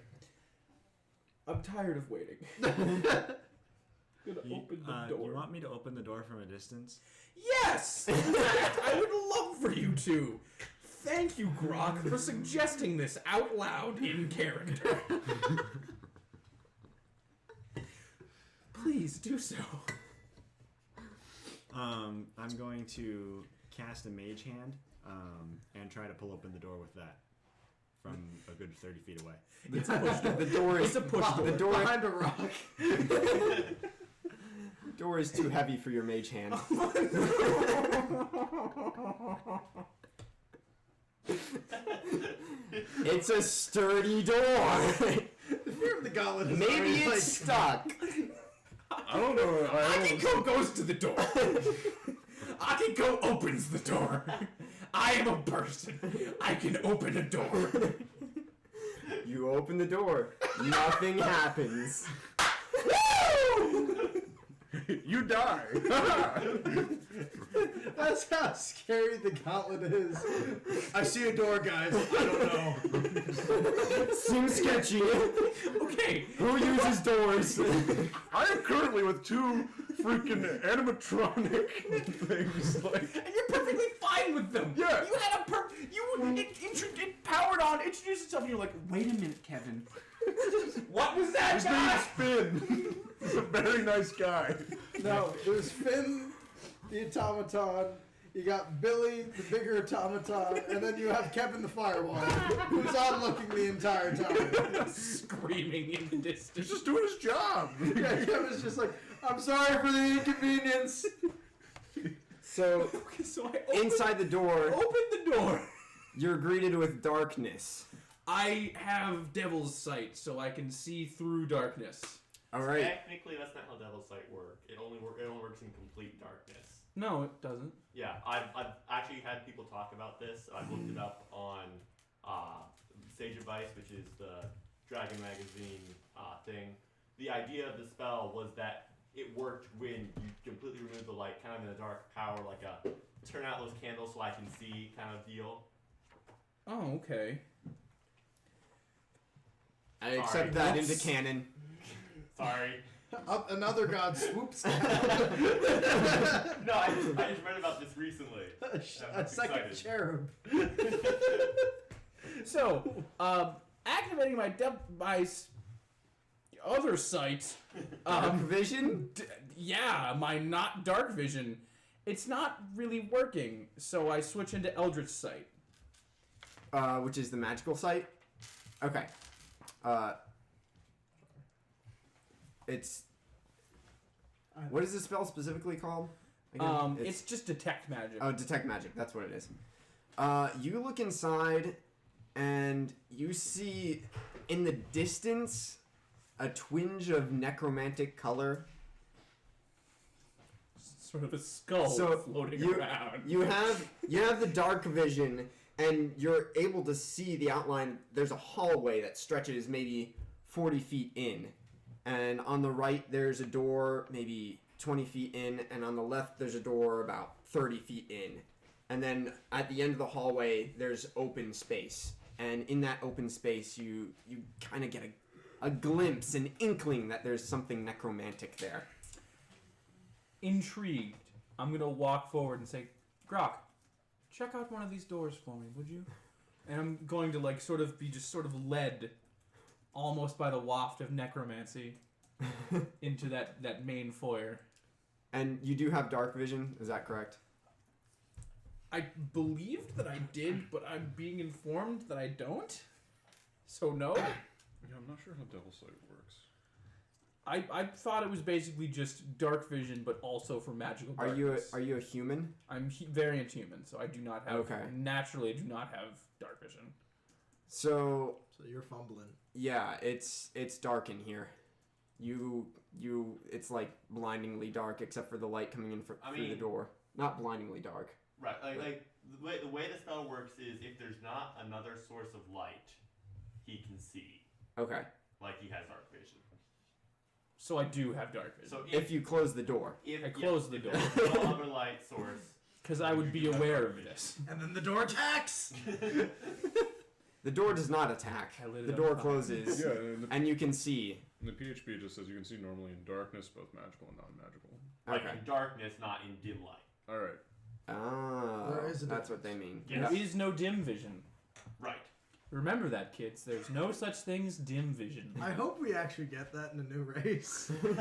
I'm tired of waiting. Gonna open the door. You want me to open the door from a distance? Yes! In fact, I would love for you to. Thank you, Grok, for suggesting this out loud in character. Please do so. I'm going to cast a mage hand and try to pull open the door with that from a good 30 feet away. It's a push door. The door is It's a push door. The door, Behind a rock. door is too heavy for your mage hand. It's a sturdy door. The fear of the gauntlet is Maybe already, it's like, stuck. I don't know. Akiko goes to the door. Akiko opens the door. I am a person. I can open a door. You open the door. Nothing happens. You die. That's how scary the gauntlet is. I see a door, guys. I don't know. Seems sketchy. Okay. Who uses doors? I am currently with two freaking animatronic things. Like, And you're perfectly fine with them. Yeah. You had a it powered on, introduced itself, and you're like, wait a minute, Kevin. What was that his guy? name's Finn. He's a very nice guy. No, there's Finn, the automaton. You got Billy, the bigger automaton, and then you have Kevin the firewall, who's onlooking the entire time. Screaming in the distance. He's just doing his job. Yeah, Kevin's just like, I'm sorry for the inconvenience. So, Okay, so I inside the door, open the door. you're greeted with darkness. I have devil's sight, so I can see through darkness. All right. Technically, that's not how Devil's Sight works. It only works in complete darkness. No, it doesn't. Yeah, I've actually had people talk about this. I've looked it up on Sage Advice, which is the Dragon Magazine thing. The idea of the spell was that it worked when you completely remove the light, kind of in a dark power, like a turn out those candles so I can see kind of deal. Oh, okay. I accept that Oops. into canon. Sorry. Up another god swoops down. No, I just read about this recently. A second excited. cherub. So, activating my other sight. Dark vision? Yeah, my not dark vision. It's not really working, so I switch into Eldritch Sight. Which is the magical sight. Okay. It's... What is the spell specifically called? Again? It's just detect magic. Oh, detect magic. That's what it is. You look inside, and you see in the distance a twinge of necromantic color. Sort of a skull floating around. You have the dark vision, and you're able to see the outline. There's a hallway that stretches maybe 40 feet in, and on the right there's a door maybe 20 feet in, and on the left there's a door about 30 feet in. And then at the end of the hallway there's open space, and in that open space you kind of get a glimpse, an inkling that there's something necromantic there. Intrigued, I'm gonna walk forward and say, Grok, check out one of these doors for me, would you? And I'm going to be led almost by the waft of necromancy into that main foyer. And you do have dark vision, is that correct? I believed that I did, but I'm being informed that I don't. So no. Yeah, I'm not sure how Devil's Sight works. I thought it was basically just dark vision, but also for magical darkness. Are you a human? I'm variant human, so I do not have. Okay. Naturally, I do not have dark vision. So you're fumbling. yeah, it's dark in here. It's like blindingly dark except for the light coming in through the door. Not blindingly dark. Right. Like the way the spell works is if there's not another source of light, he can see. Okay. Like he has dark vision. So I do have dark vision. So If you close the door. I close the door. If there's no other light source. Because I would be aware of this. And then the door attacks. The door does not attack. I lit it The on door fire. closes, Yeah, and you can see. and the PHP just says you can see normally in darkness, both magical and non-magical. Like Okay. in darkness, not in dim light. All right. Ah, There is a that's what they mean. Yes. There is no dim vision. Right. Remember that, kids. There's no such thing as dim vision. I hope we actually get that in a new race. those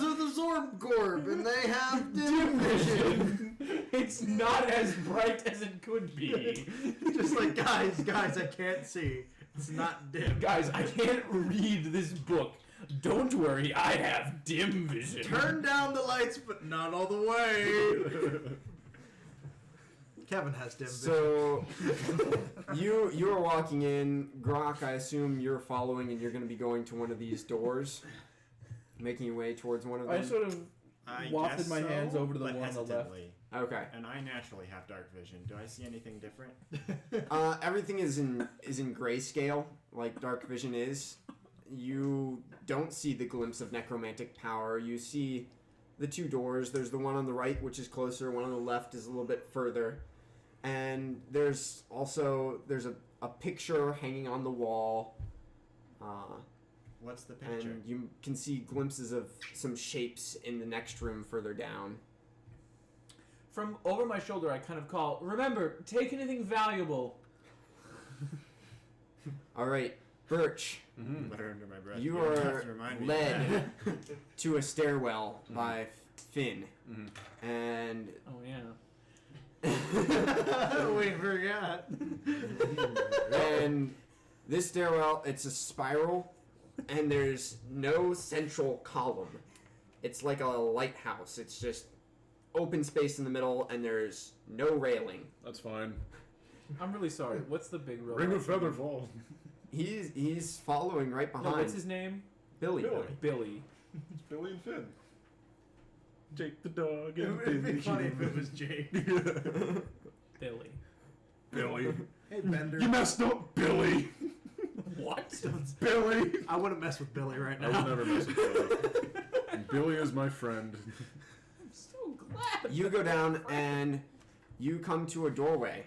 are the Zorb, and they have dim vision. It's not as bright as it could be. Just like, guys, I can't see. It's not dim. Guys, I can't read this book. Don't worry, I have dim vision. Turn down the lights, but not all the way. Kevin has dim vision. So you are walking in, Grok. I assume you're following, and you're going to be going to one of these doors, making your way towards one of them. I sort of I wafted guess my so, hands over to the but one on the left. hesitantly. Okay. And I naturally have dark vision. Do I see anything different? Everything is in grayscale, like dark vision is. You don't see the glimpse of necromantic power. You see the two doors. There's the one on the right, which is closer. One on the left is a little bit further. And there's a picture hanging on the wall. What's the picture? And you can see glimpses of some shapes in the next room further down. From over my shoulder, I kind of call, remember, take anything valuable. All right, Birch, Mutter under my breath. you don't have are to remind me of led that. to a stairwell by Finn. And Oh, yeah. We forgot. and this stairwell, it's a spiral, and there's no central column. It's like a lighthouse. It's just open space in the middle, and there's no railing. That's fine. I'm really sorry. What's the big robot? Ring of Featherfall. He's following right No, behind. what's his name? Billy. Billy. Billy. It's Billy and Finn. Jake the dog It and would be Billy. funny if it was Jake. Billy. Billy. Hey, Bender. You messed up, Billy. What? Billy. I wouldn't mess with Billy right I would now. never mess with Billy. And Billy is my friend. I'm so glad. You go down, and you come to a doorway,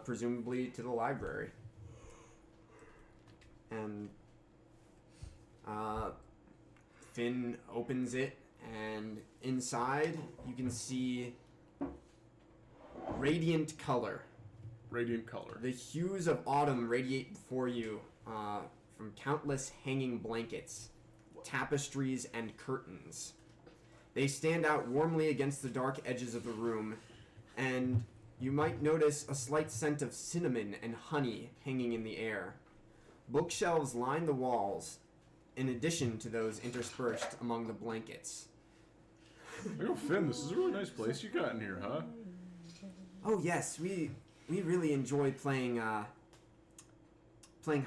presumably to the library. And Finn opens it, and inside you can see radiant color. Radiant color. The hues of autumn radiate before you from countless hanging blankets, tapestries, and curtains. They stand out warmly against the dark edges of the room, and you might notice a slight scent of cinnamon and honey hanging in the air. Bookshelves line the walls, in addition to those interspersed among the blankets. Oh, Finn, this is a really nice place you got in here, huh? Oh yes, we really enjoy playing hide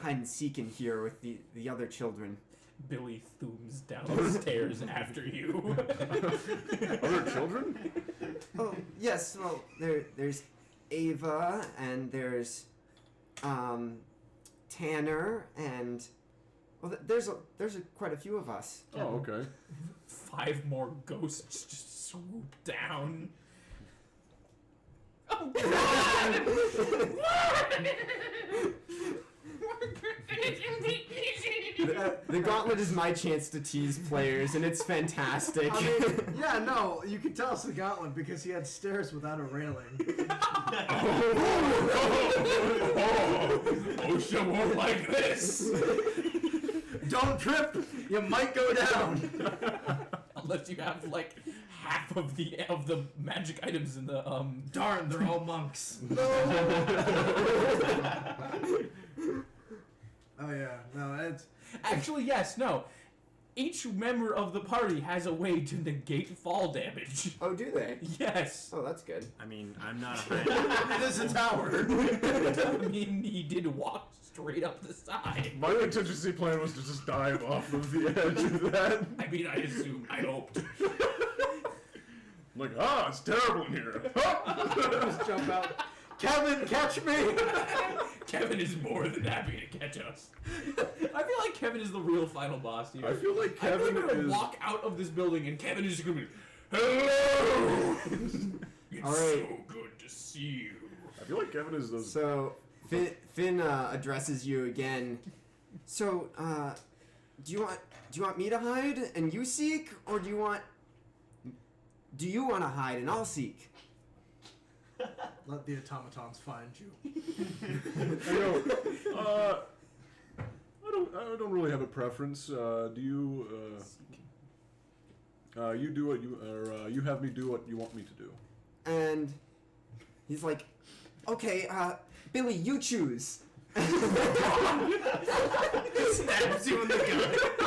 and seek in here with the other children. Billy thumbs down the stairs after you. Other children? Oh yes, well there's Ava and there's Tanner and well there's quite a few of us. Oh, okay. 5 more ghosts just swoop down. Oh God! The Gauntlet is my chance to tease players, and it's fantastic. I mean, yeah, no, you could tell it's the Gauntlet because he had stairs without a railing. OSHA won't like this. Don't trip, you might go down. Unless you have like half of the magic items in the Darn, they're all monks. Oh yeah, no, Actually, yes, no. Each member of the party has a way to negate fall damage. Oh, do they? Yes. Oh, that's good. I mean, I'm not a high. It is a tower. I mean, he did walk straight up the side. My contingency plan was to just dive off of the edge of that. I mean, I hoped. I'm like, it's terrible in here. Just jump out. Kevin, catch me! Kevin is more than happy to catch us. I feel like Kevin is the real final boss here. I feel like I feel Kevin like we're gonna is. walk out of this building and Kevin is just gonna be, hello! It's All right. so good to see you. I feel like Kevin is those. So Finn addresses you again. So, do you want me to hide and you seek, or do you want to hide and I'll seek? Let the automatons find you. I know. I don't really have a preference. Do you? You do what you, or you have me do what you want me to do. And he's like, okay, Billy, you choose. Stabs you in the gut. I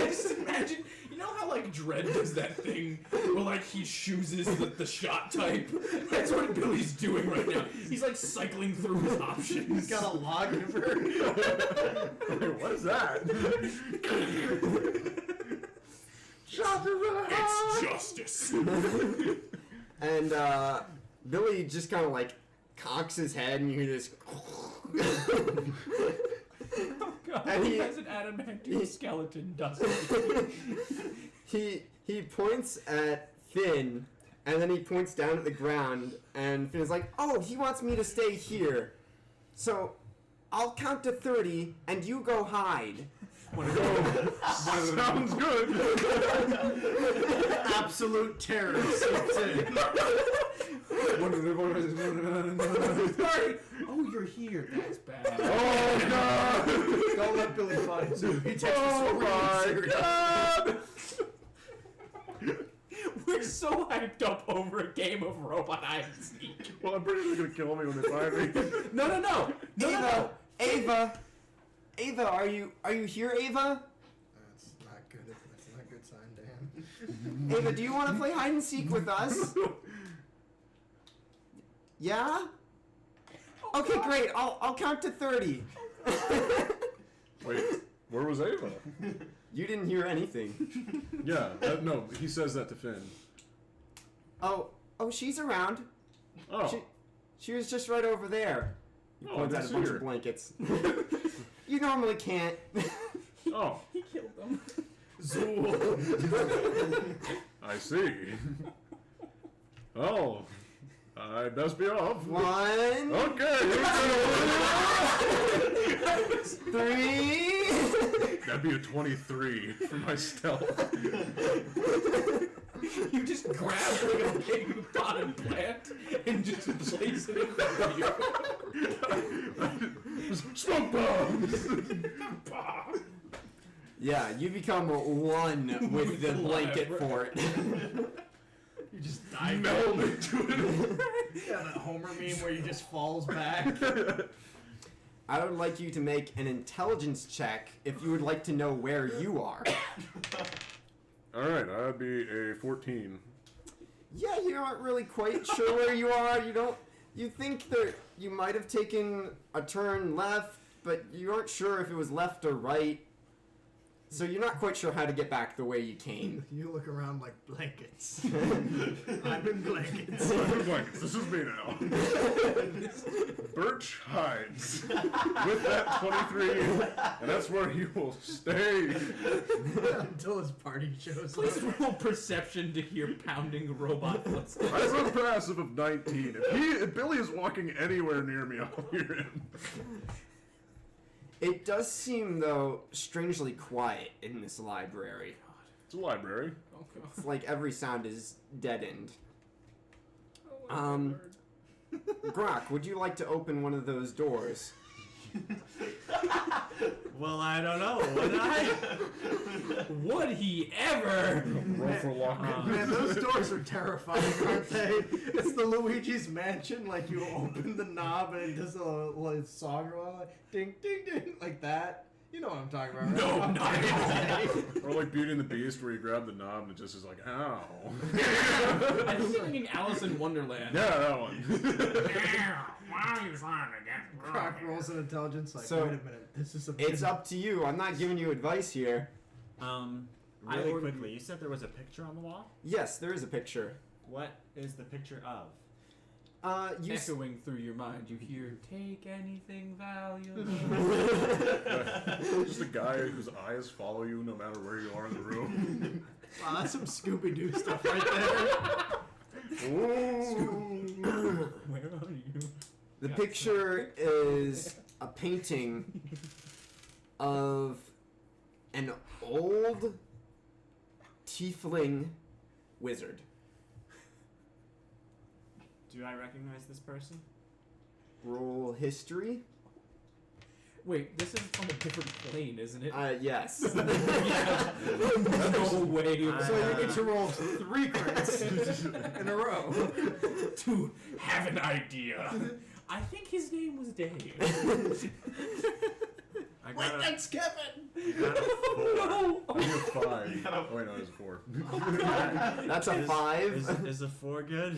just imagine, you know how like Dredd does that thing where like he chooses the shot type? That's what Billy's doing right now. He's like cycling through his options. He's got a lawgiver. Wait, what is that? It's justice. And Billy just kind of like cocks his head, and you hear this. Oh god, And he he- has an adamantium skeleton, doesn't he? he points at Finn, and then he points down at the ground, and Finn is like, oh, he wants me to stay here. So, I'll count to 30, and you go hide. Sounds good. Absolute terror slips in. Oh, you're here. That's bad. Oh god! Don't let Billy find you. He takes Oh the my god! We're so hyped up over a game of robot hide and seek. Well, I'm pretty sure they're gonna kill me when they find me. No. Ava, are you here, Ava? That's not good. That's not a good sign, Dan. Ava, do you want to play hide and seek with us? Yeah? Okay, great. I'll count to 30. Wait, where was Ava? You didn't hear anything. Yeah, no, he says that to Finn. Oh, she's around. Oh, She was just right over there. He Oh, I points didn't at a see bunch her. of blankets. You normally can't. oh, He killed them. Zool. I see. Oh, I best be off. 1, Okay, here we 3. That'd be a 23 for my stealth. You just grab like a big potted plant and just place it in front of you. Smoke bomb! Yeah, you become 1 with the blanket fort. You just dive Meld into it. Yeah, that Homer meme where he just falls back. I would like you to make an intelligence check if you would like to know where you are. Alright, that'd be a 14. Yeah, you aren't really quite sure where you are. You think that you might have taken a turn left, but you aren't sure if it was left or right. So you're not quite sure how to get back the way you came. You look around like blankets. I'm in blankets. Blankets, this is me now. Birch hides with that 23, and that's where he will stay. Until his party shows Please up. roll perception to hear pounding robot footsteps. I have a passive of 19. If Billy is walking anywhere near me, I'll hear him. It does seem, though, strangely quiet in this library. It's a library. Oh, God. It's like every sound is deadened. Oh, my word. Grok, would you like to open one of those doors? Well, I don't know. Would I? Would he ever? Roll for lock. Man, those doors are terrifying, aren't they? It's the Luigi's Mansion, like you open the knob and it does a song like ding, ding, ding, like that. You know what I'm talking about, right? No, not at all. Or like Beauty and the Beast, where you grab the knob and it just is like, ow. I think you're thinking Alice in Wonderland. Yeah, that one. Why are you trying to get Croc rolls an intelligence like, So, wait a minute, this is a It's up to you. I'm not giving you advice here. Really quickly, you said there was a picture on the wall? Yes, there is a picture. What is the picture of? Echoing through your mind, you hear, take anything valuable. Just a guy whose eyes follow you no matter where you are in the room. Wow, that's some Scooby-Doo stuff right there. Where are you? The picture is a painting of an old tiefling wizard. Do I recognize this person? Roll history. Wait, this is from a different plane, isn't it? Yes. No way. So you get to roll 3 crits in a row. to have an idea? I think his name was Dave. I Wait, got a, that's Kevin! I got a 4. I need a 5. Oh, wait, no, it's a 4. That's a 5. Is a 4 good?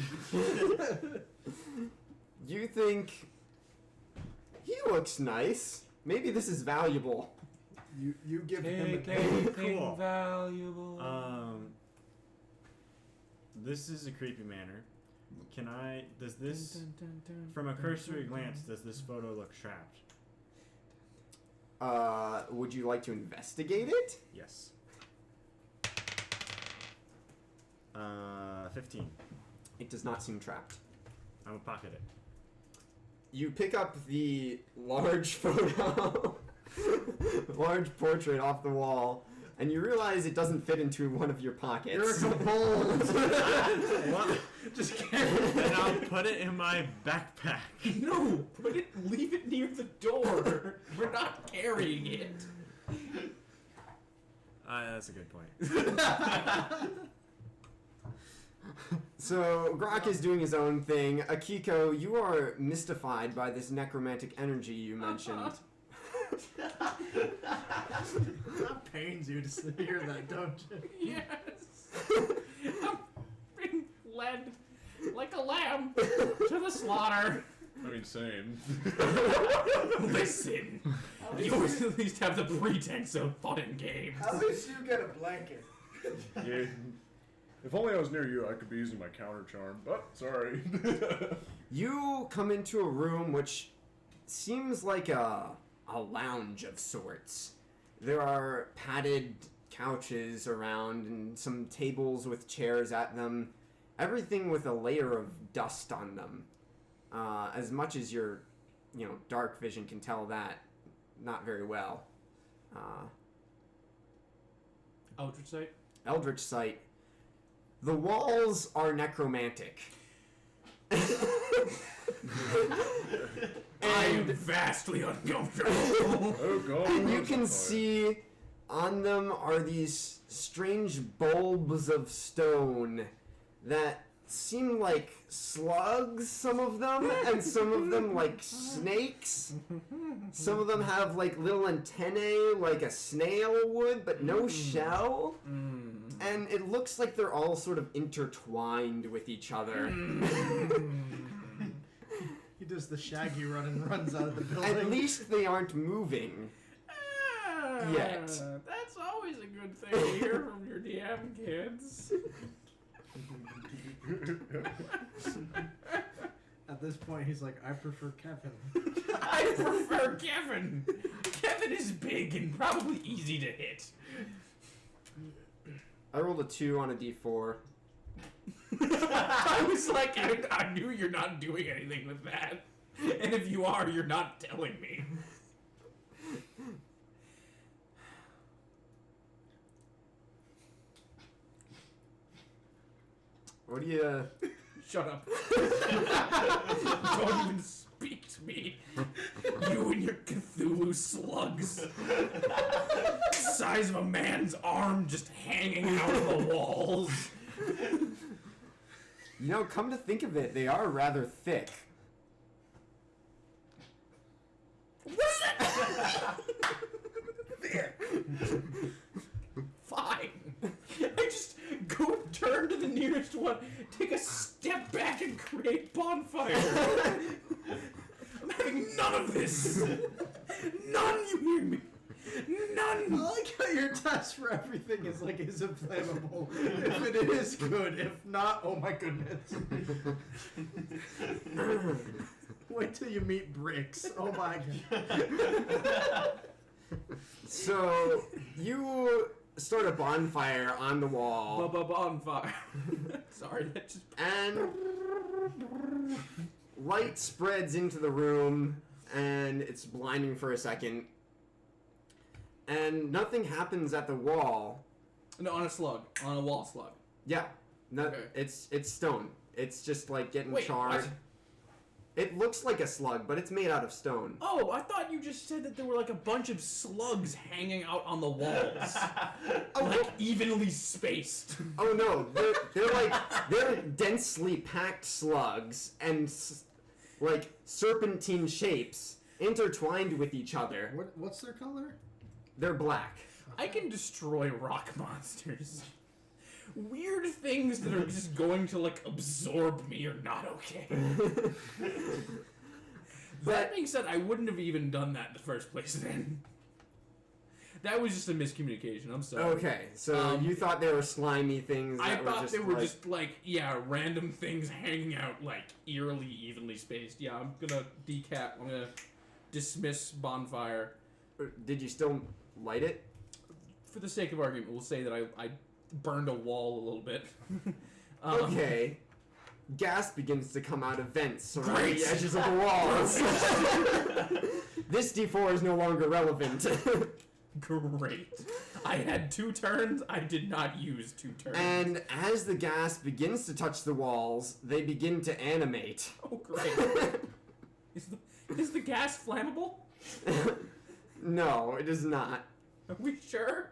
You think he looks nice. Maybe this is valuable. You give him a Take name. anything Cool. valuable. This is a creepy manner. Does this, from a cursory glance, does this photo look trapped? Would you like to investigate it? Yes. 15. It does not seem trapped. I will pocket it. You pick up the large photo, large portrait off the wall, and you realize it doesn't fit into one of your pockets. You're bold. What? Just kidding. Then I'll put it in my backpack. No, leave it near the door. We're not carrying it. That's a good point. So Grok is doing his own thing. Akiko, you are mystified by this necromantic energy you mentioned. That pains you to hear that, don't you? Yes. I'm being led like a lamb to the slaughter. I mean, same. Listen, you always at least have the pretense of fun and games. At least you get a blanket. Yeah. If only I was near you, I could be using my counter charm, but sorry. You come into a room which seems like a lounge of sorts. There are padded couches around and some tables with chairs at them. Everything with a layer of dust on them. As much as your, dark vision can tell that, not very well. Eldritch Sight? Eldritch Sight. The walls are necromantic. I'm vastly uncomfortable. Oh god. And you can see on them are these strange bulbs of stone that seem like slugs, some of them, and some of them like snakes. Some of them have like little antennae like a snail would, but no shell. And it looks like they're all sort of intertwined with each other. He does the Shaggy run and runs out of the building. At least they aren't moving. Yet. That's always a good thing to hear from your DM kids. At this point, he's like, I prefer Kevin. I prefer Kevin. Kevin is big and probably easy to hit. I rolled a 2 on a d4. I was like, I knew you're not doing anything with that. And if you are, you're not telling me. What do you... Shut up. Don't even speak to me. You and your Cthulhu slugs. Size of a man's arm just hanging out of the walls. Come to think of it, they are rather thick. Fine. I just go turn to the nearest one, take a step back, and create bonfire. I'm having none of this. None, you hear me? None. I like how your test for everything is like, is it flammable? If it is, good. If not, oh my goodness. Wait till you meet bricks. Oh my god. So you start a bonfire on the wall, Bonfire. Sorry, that just. and light spreads into the room, and it's blinding for a second. And nothing happens at the wall. No, on a slug. On a wall slug. Yeah, Okay. it's stone. It's just like getting Wait, charred. what? It looks like a slug, but it's made out of stone. Oh, I thought you just said that there were like a bunch of slugs hanging out on the walls. Like evenly spaced. Oh no, they're densely packed slugs and like serpentine shapes intertwined with each other. What's their color? They're black. I can destroy rock monsters. Weird things that are just going to like absorb me are not okay. That being said, I wouldn't have even done that in the first place then. That was just a miscommunication. I'm sorry. Okay, so you thought they were slimy things. I That thought just they were like, just like, yeah, random things hanging out like eerily evenly spaced. Yeah, I'm gonna I'm gonna dismiss bonfire. Did you still light it? For the sake of argument, we'll say that I burned a wall a little bit. Okay. Gas begins to come out of vents around Great. the edges of the walls. This D4 is no longer relevant. Great. I had 2 turns. I did not use 2 turns. And as the gas begins to touch the walls, they begin to animate. Oh, great. Is the gas flammable? No, it is not. Are we sure?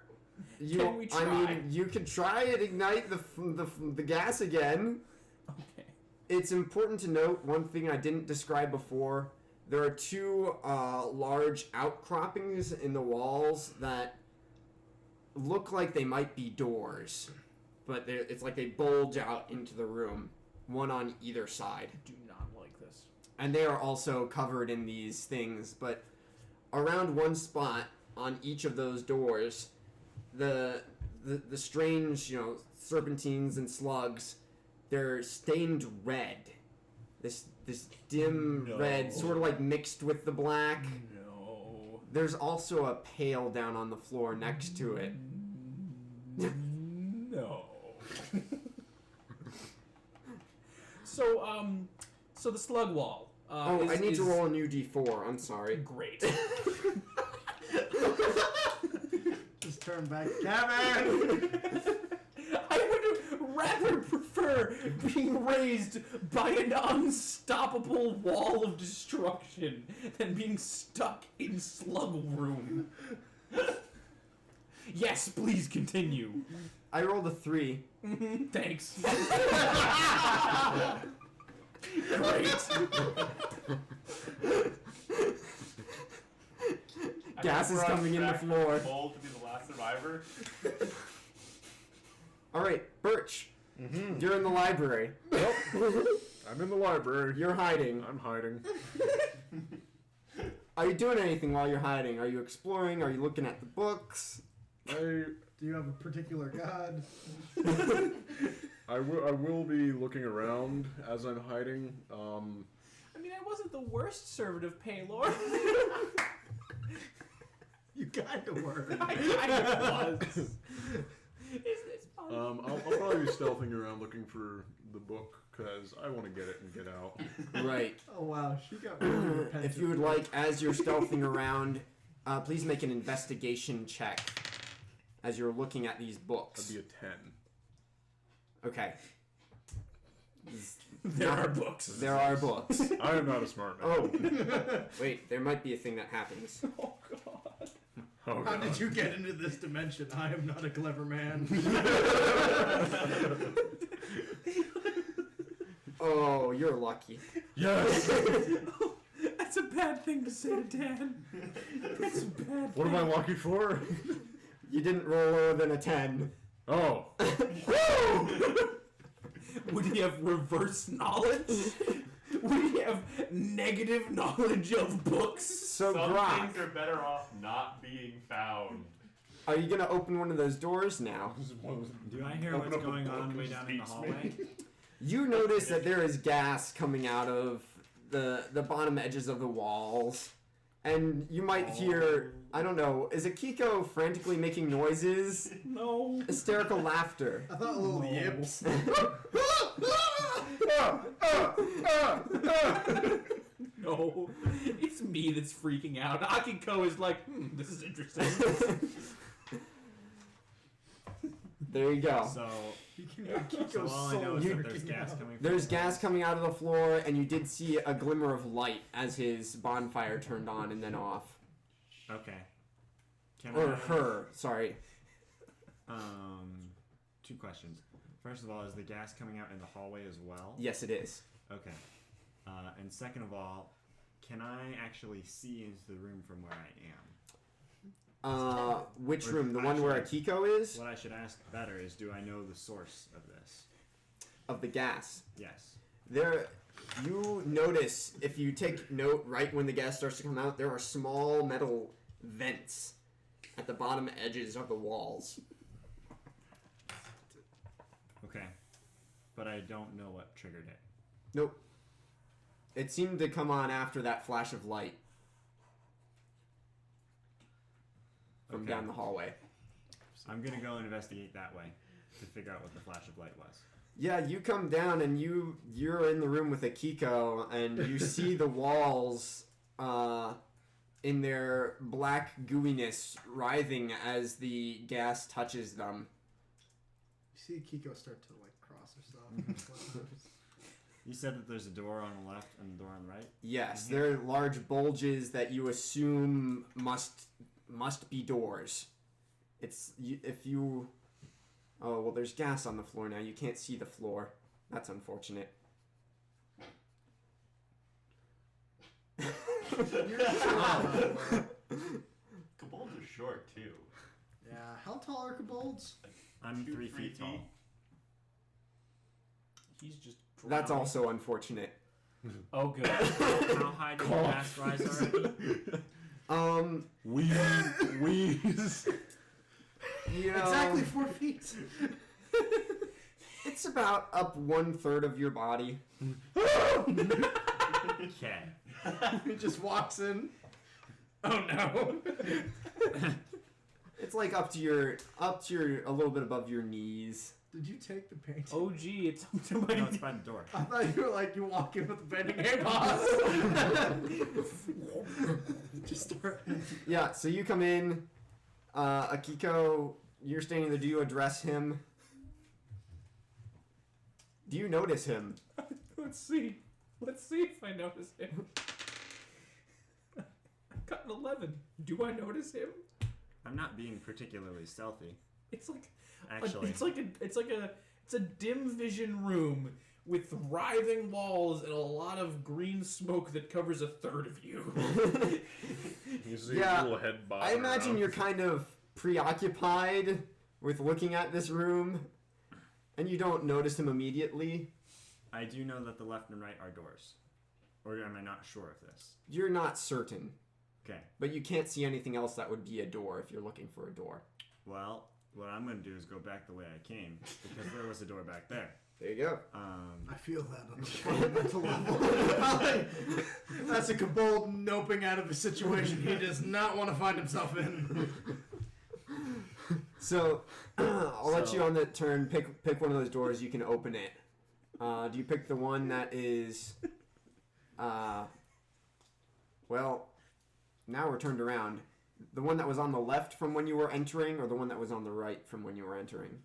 You, Can we try? I mean, you could try and ignite the gas again. Okay. It's important to note one thing I didn't describe before. There are 2 large outcroppings in the walls that look like they might be doors, but it's like they bulge out into the room, one on either side. I do not like this. And they are also covered in these things, but around one spot on each of those doors, the strange, serpentines and slugs, they're stained red. This dim red, sort of like mixed with the black. No. There's also a pail down on the floor next to it. No. So the slug wall. I need to roll a new D4. I'm sorry. Great. Just turn back. Kevin! I would rather prefer being raised by an unstoppable wall of destruction than being stuck in slug room. Yes, please continue. I rolled a 3. Thanks. Great. Gas is coming in the floor. Bold to be the last survivor. All right, Birch. You're in the library. I'm in the library. You're hiding. I'm hiding. Are you doing anything while you're hiding? Are you exploring? Are you looking at the books? Do you have a particular god? I will be looking around as I'm hiding. I mean, I wasn't the worst servant of Paylor. You kind of were. I kind of was. It's fun. I'll probably be stealthing around looking for the book because I want to get it and get out. Right. Oh wow, she got really repentant. If you would like, as you're stealthing around, please make an investigation check as you're looking at these books. That'd be a 10. Okay. There are books. There are books. I am not a smart man. Oh. Wait, there might be a thing that happens. Oh god. Oh, How God. did you get into this dimension? I am not a clever man. Oh, you're lucky. Yes! That's a bad thing to say to Dan. That's a bad What am I lucky for? You didn't roll lower than a 10. Oh. Would he have reverse knowledge? Would he have negative knowledge of books? So, Some Grok, things are better off not being found. are you going to open one of those doors now? Do I hear Open what's up a going book on way and down in the speaks hallway? You notice that there is gas coming out of the bottom edges of the walls. And you might hear, I don't know, is Akiko frantically making noises? No. Hysterical laughter. I thought little yips. No. It's me that's freaking out. Akiko is like, this is interesting. There you go. So Akiko's all I know soul is that freaking there's gas out. coming from There's the gas walls. coming out of the floor, and you did see a glimmer of light as his bonfire turned on and then off. Okay. Can Or I, her, sorry. Two questions. First of all, is the gas coming out in the hallway as well? Yes, it is. Okay. And second of all, can I actually see into the room from where I am? Which Or room? The one where actually- Akiko is? What I should ask better is, do I know the source of this? Of the gas. Yes. There, you notice, if you take note right when the gas starts to come out, there are small metal vents at the bottom edges of the walls. Okay. But I don't know what triggered it. Nope. It seemed to come on after that flash of light from Okay. down the hallway. I'm gonna go investigate that way to figure out what the flash of light was. Yeah, you come down and you're in the room with Akiko, and you see the walls in their black gooiness writhing as the gas touches them. You see Akiko start to like cross herself. You said that there's a door on the left and a door on the right? Yes, there are large bulges that you assume must be doors. Oh, well, there's gas on the floor now. You can't see the floor. That's unfortunate. Kobolds are short too. Yeah, how tall are kobolds? I'm 2, 3 feet tall. He's just That's drowning. also unfortunate. Oh, good. How high did the gas rise already? Wheeze. You know, Exactly 4 feet. it's about up 1/3 of your body. Okay. He just walks in. Oh no. It's like up to your a little bit above your knees. Did you take the painting? Oh, gee, it's up to my No, it's by the door. I thought you were like, you walk in with the bending hey boss. Just start. Yeah, so you come in. Akiko, you're standing there. Do you address him? Do you notice him? Let's see. Let's see if I notice him. I got an 11. Do I notice him? I'm not being particularly stealthy, It's like actually. it's a dim vision room with writhing walls and a lot of green smoke that covers 1/3 of you. You see Yeah, a little head bob I imagine around. you're kind of preoccupied with looking at this room, and you don't notice him immediately. I do know that the left and right are doors. Or am I not sure of this? You're not certain, Okay. but you can't see anything else that would be a door if you're looking for a door. Well, what I'm going to do is go back the way I came, because there was a door back there. There you go. I feel that on a fundamental level. That's a kobold noping out of a situation he does not want to find himself in. So, I'll let So- you on the turn pick one of those doors. You can open it. Do you pick the one that is, well, now we're turned around. The one that was on the left from when you were entering, or the one that was on the right from when you were entering?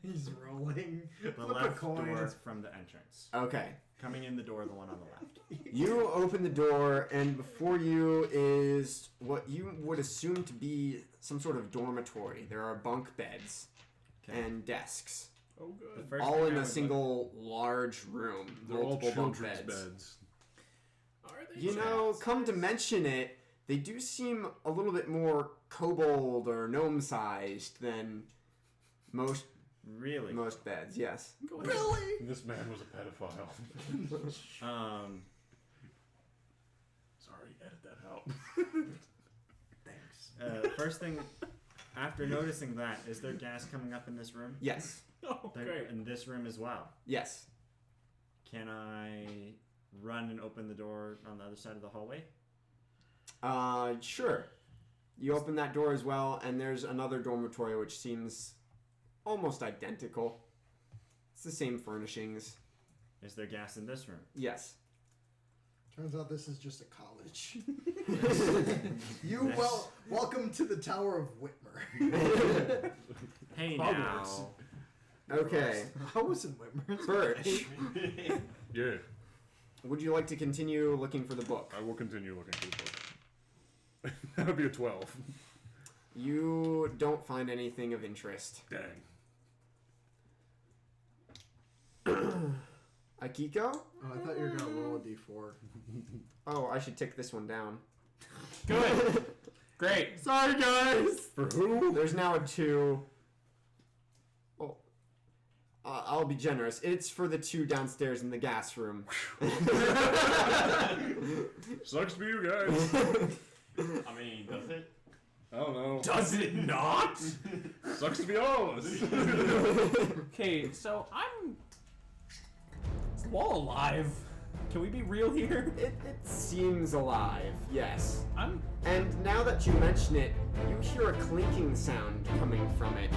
He's rolling. The Flip a left coin. door from the entrance. Okay. Coming in the door, the one on the left. You open the door, and before you is what you would assume to be some sort of dormitory. There are bunk beds Okay. and desks. Oh, The good. first all thing in I a would single large room. They're all Multiple bunk children's beds. beds. Are they You know, child come to size? mention it, they do seem a little bit more kobold or gnome sized than most Really? beds. Yes. Go ahead. Really? This man was a pedophile. Sorry, edit that out. Thanks. First thing, after noticing that, is there gas coming up in this room? Yes. Oh, great. In this room as well. Yes. Can I run and open the door on the other side of the hallway? Sure. You open that door as well, and there's another dormitory which seems almost identical. It's the same furnishings. Is there gas in this room? Yes. Turns out this is just a college. Welcome to the Tower of Whitmer. Hey Hogwarts. now. Okay. I was in Whitmer. Birch, Yeah, would you like to continue looking for the book? I will continue looking for the book. That'll be a 12. You don't find anything of interest. Dang. Akiko? Oh, I thought you were gonna roll a d4. Oh, I should take this one down. Good. Great. Sorry, guys! For who? There's now a 2. Oh, I'll be generous. It's for the 2 downstairs in the gas room. Sucks to be you guys. I mean, does it? I don't know. Does it not? Sucks to be all of us. Okay, so I'm. Is the wall alive? Can we be real here? It seems alive, yes. I'm. And now that you mention it, you hear a clinking sound coming from it.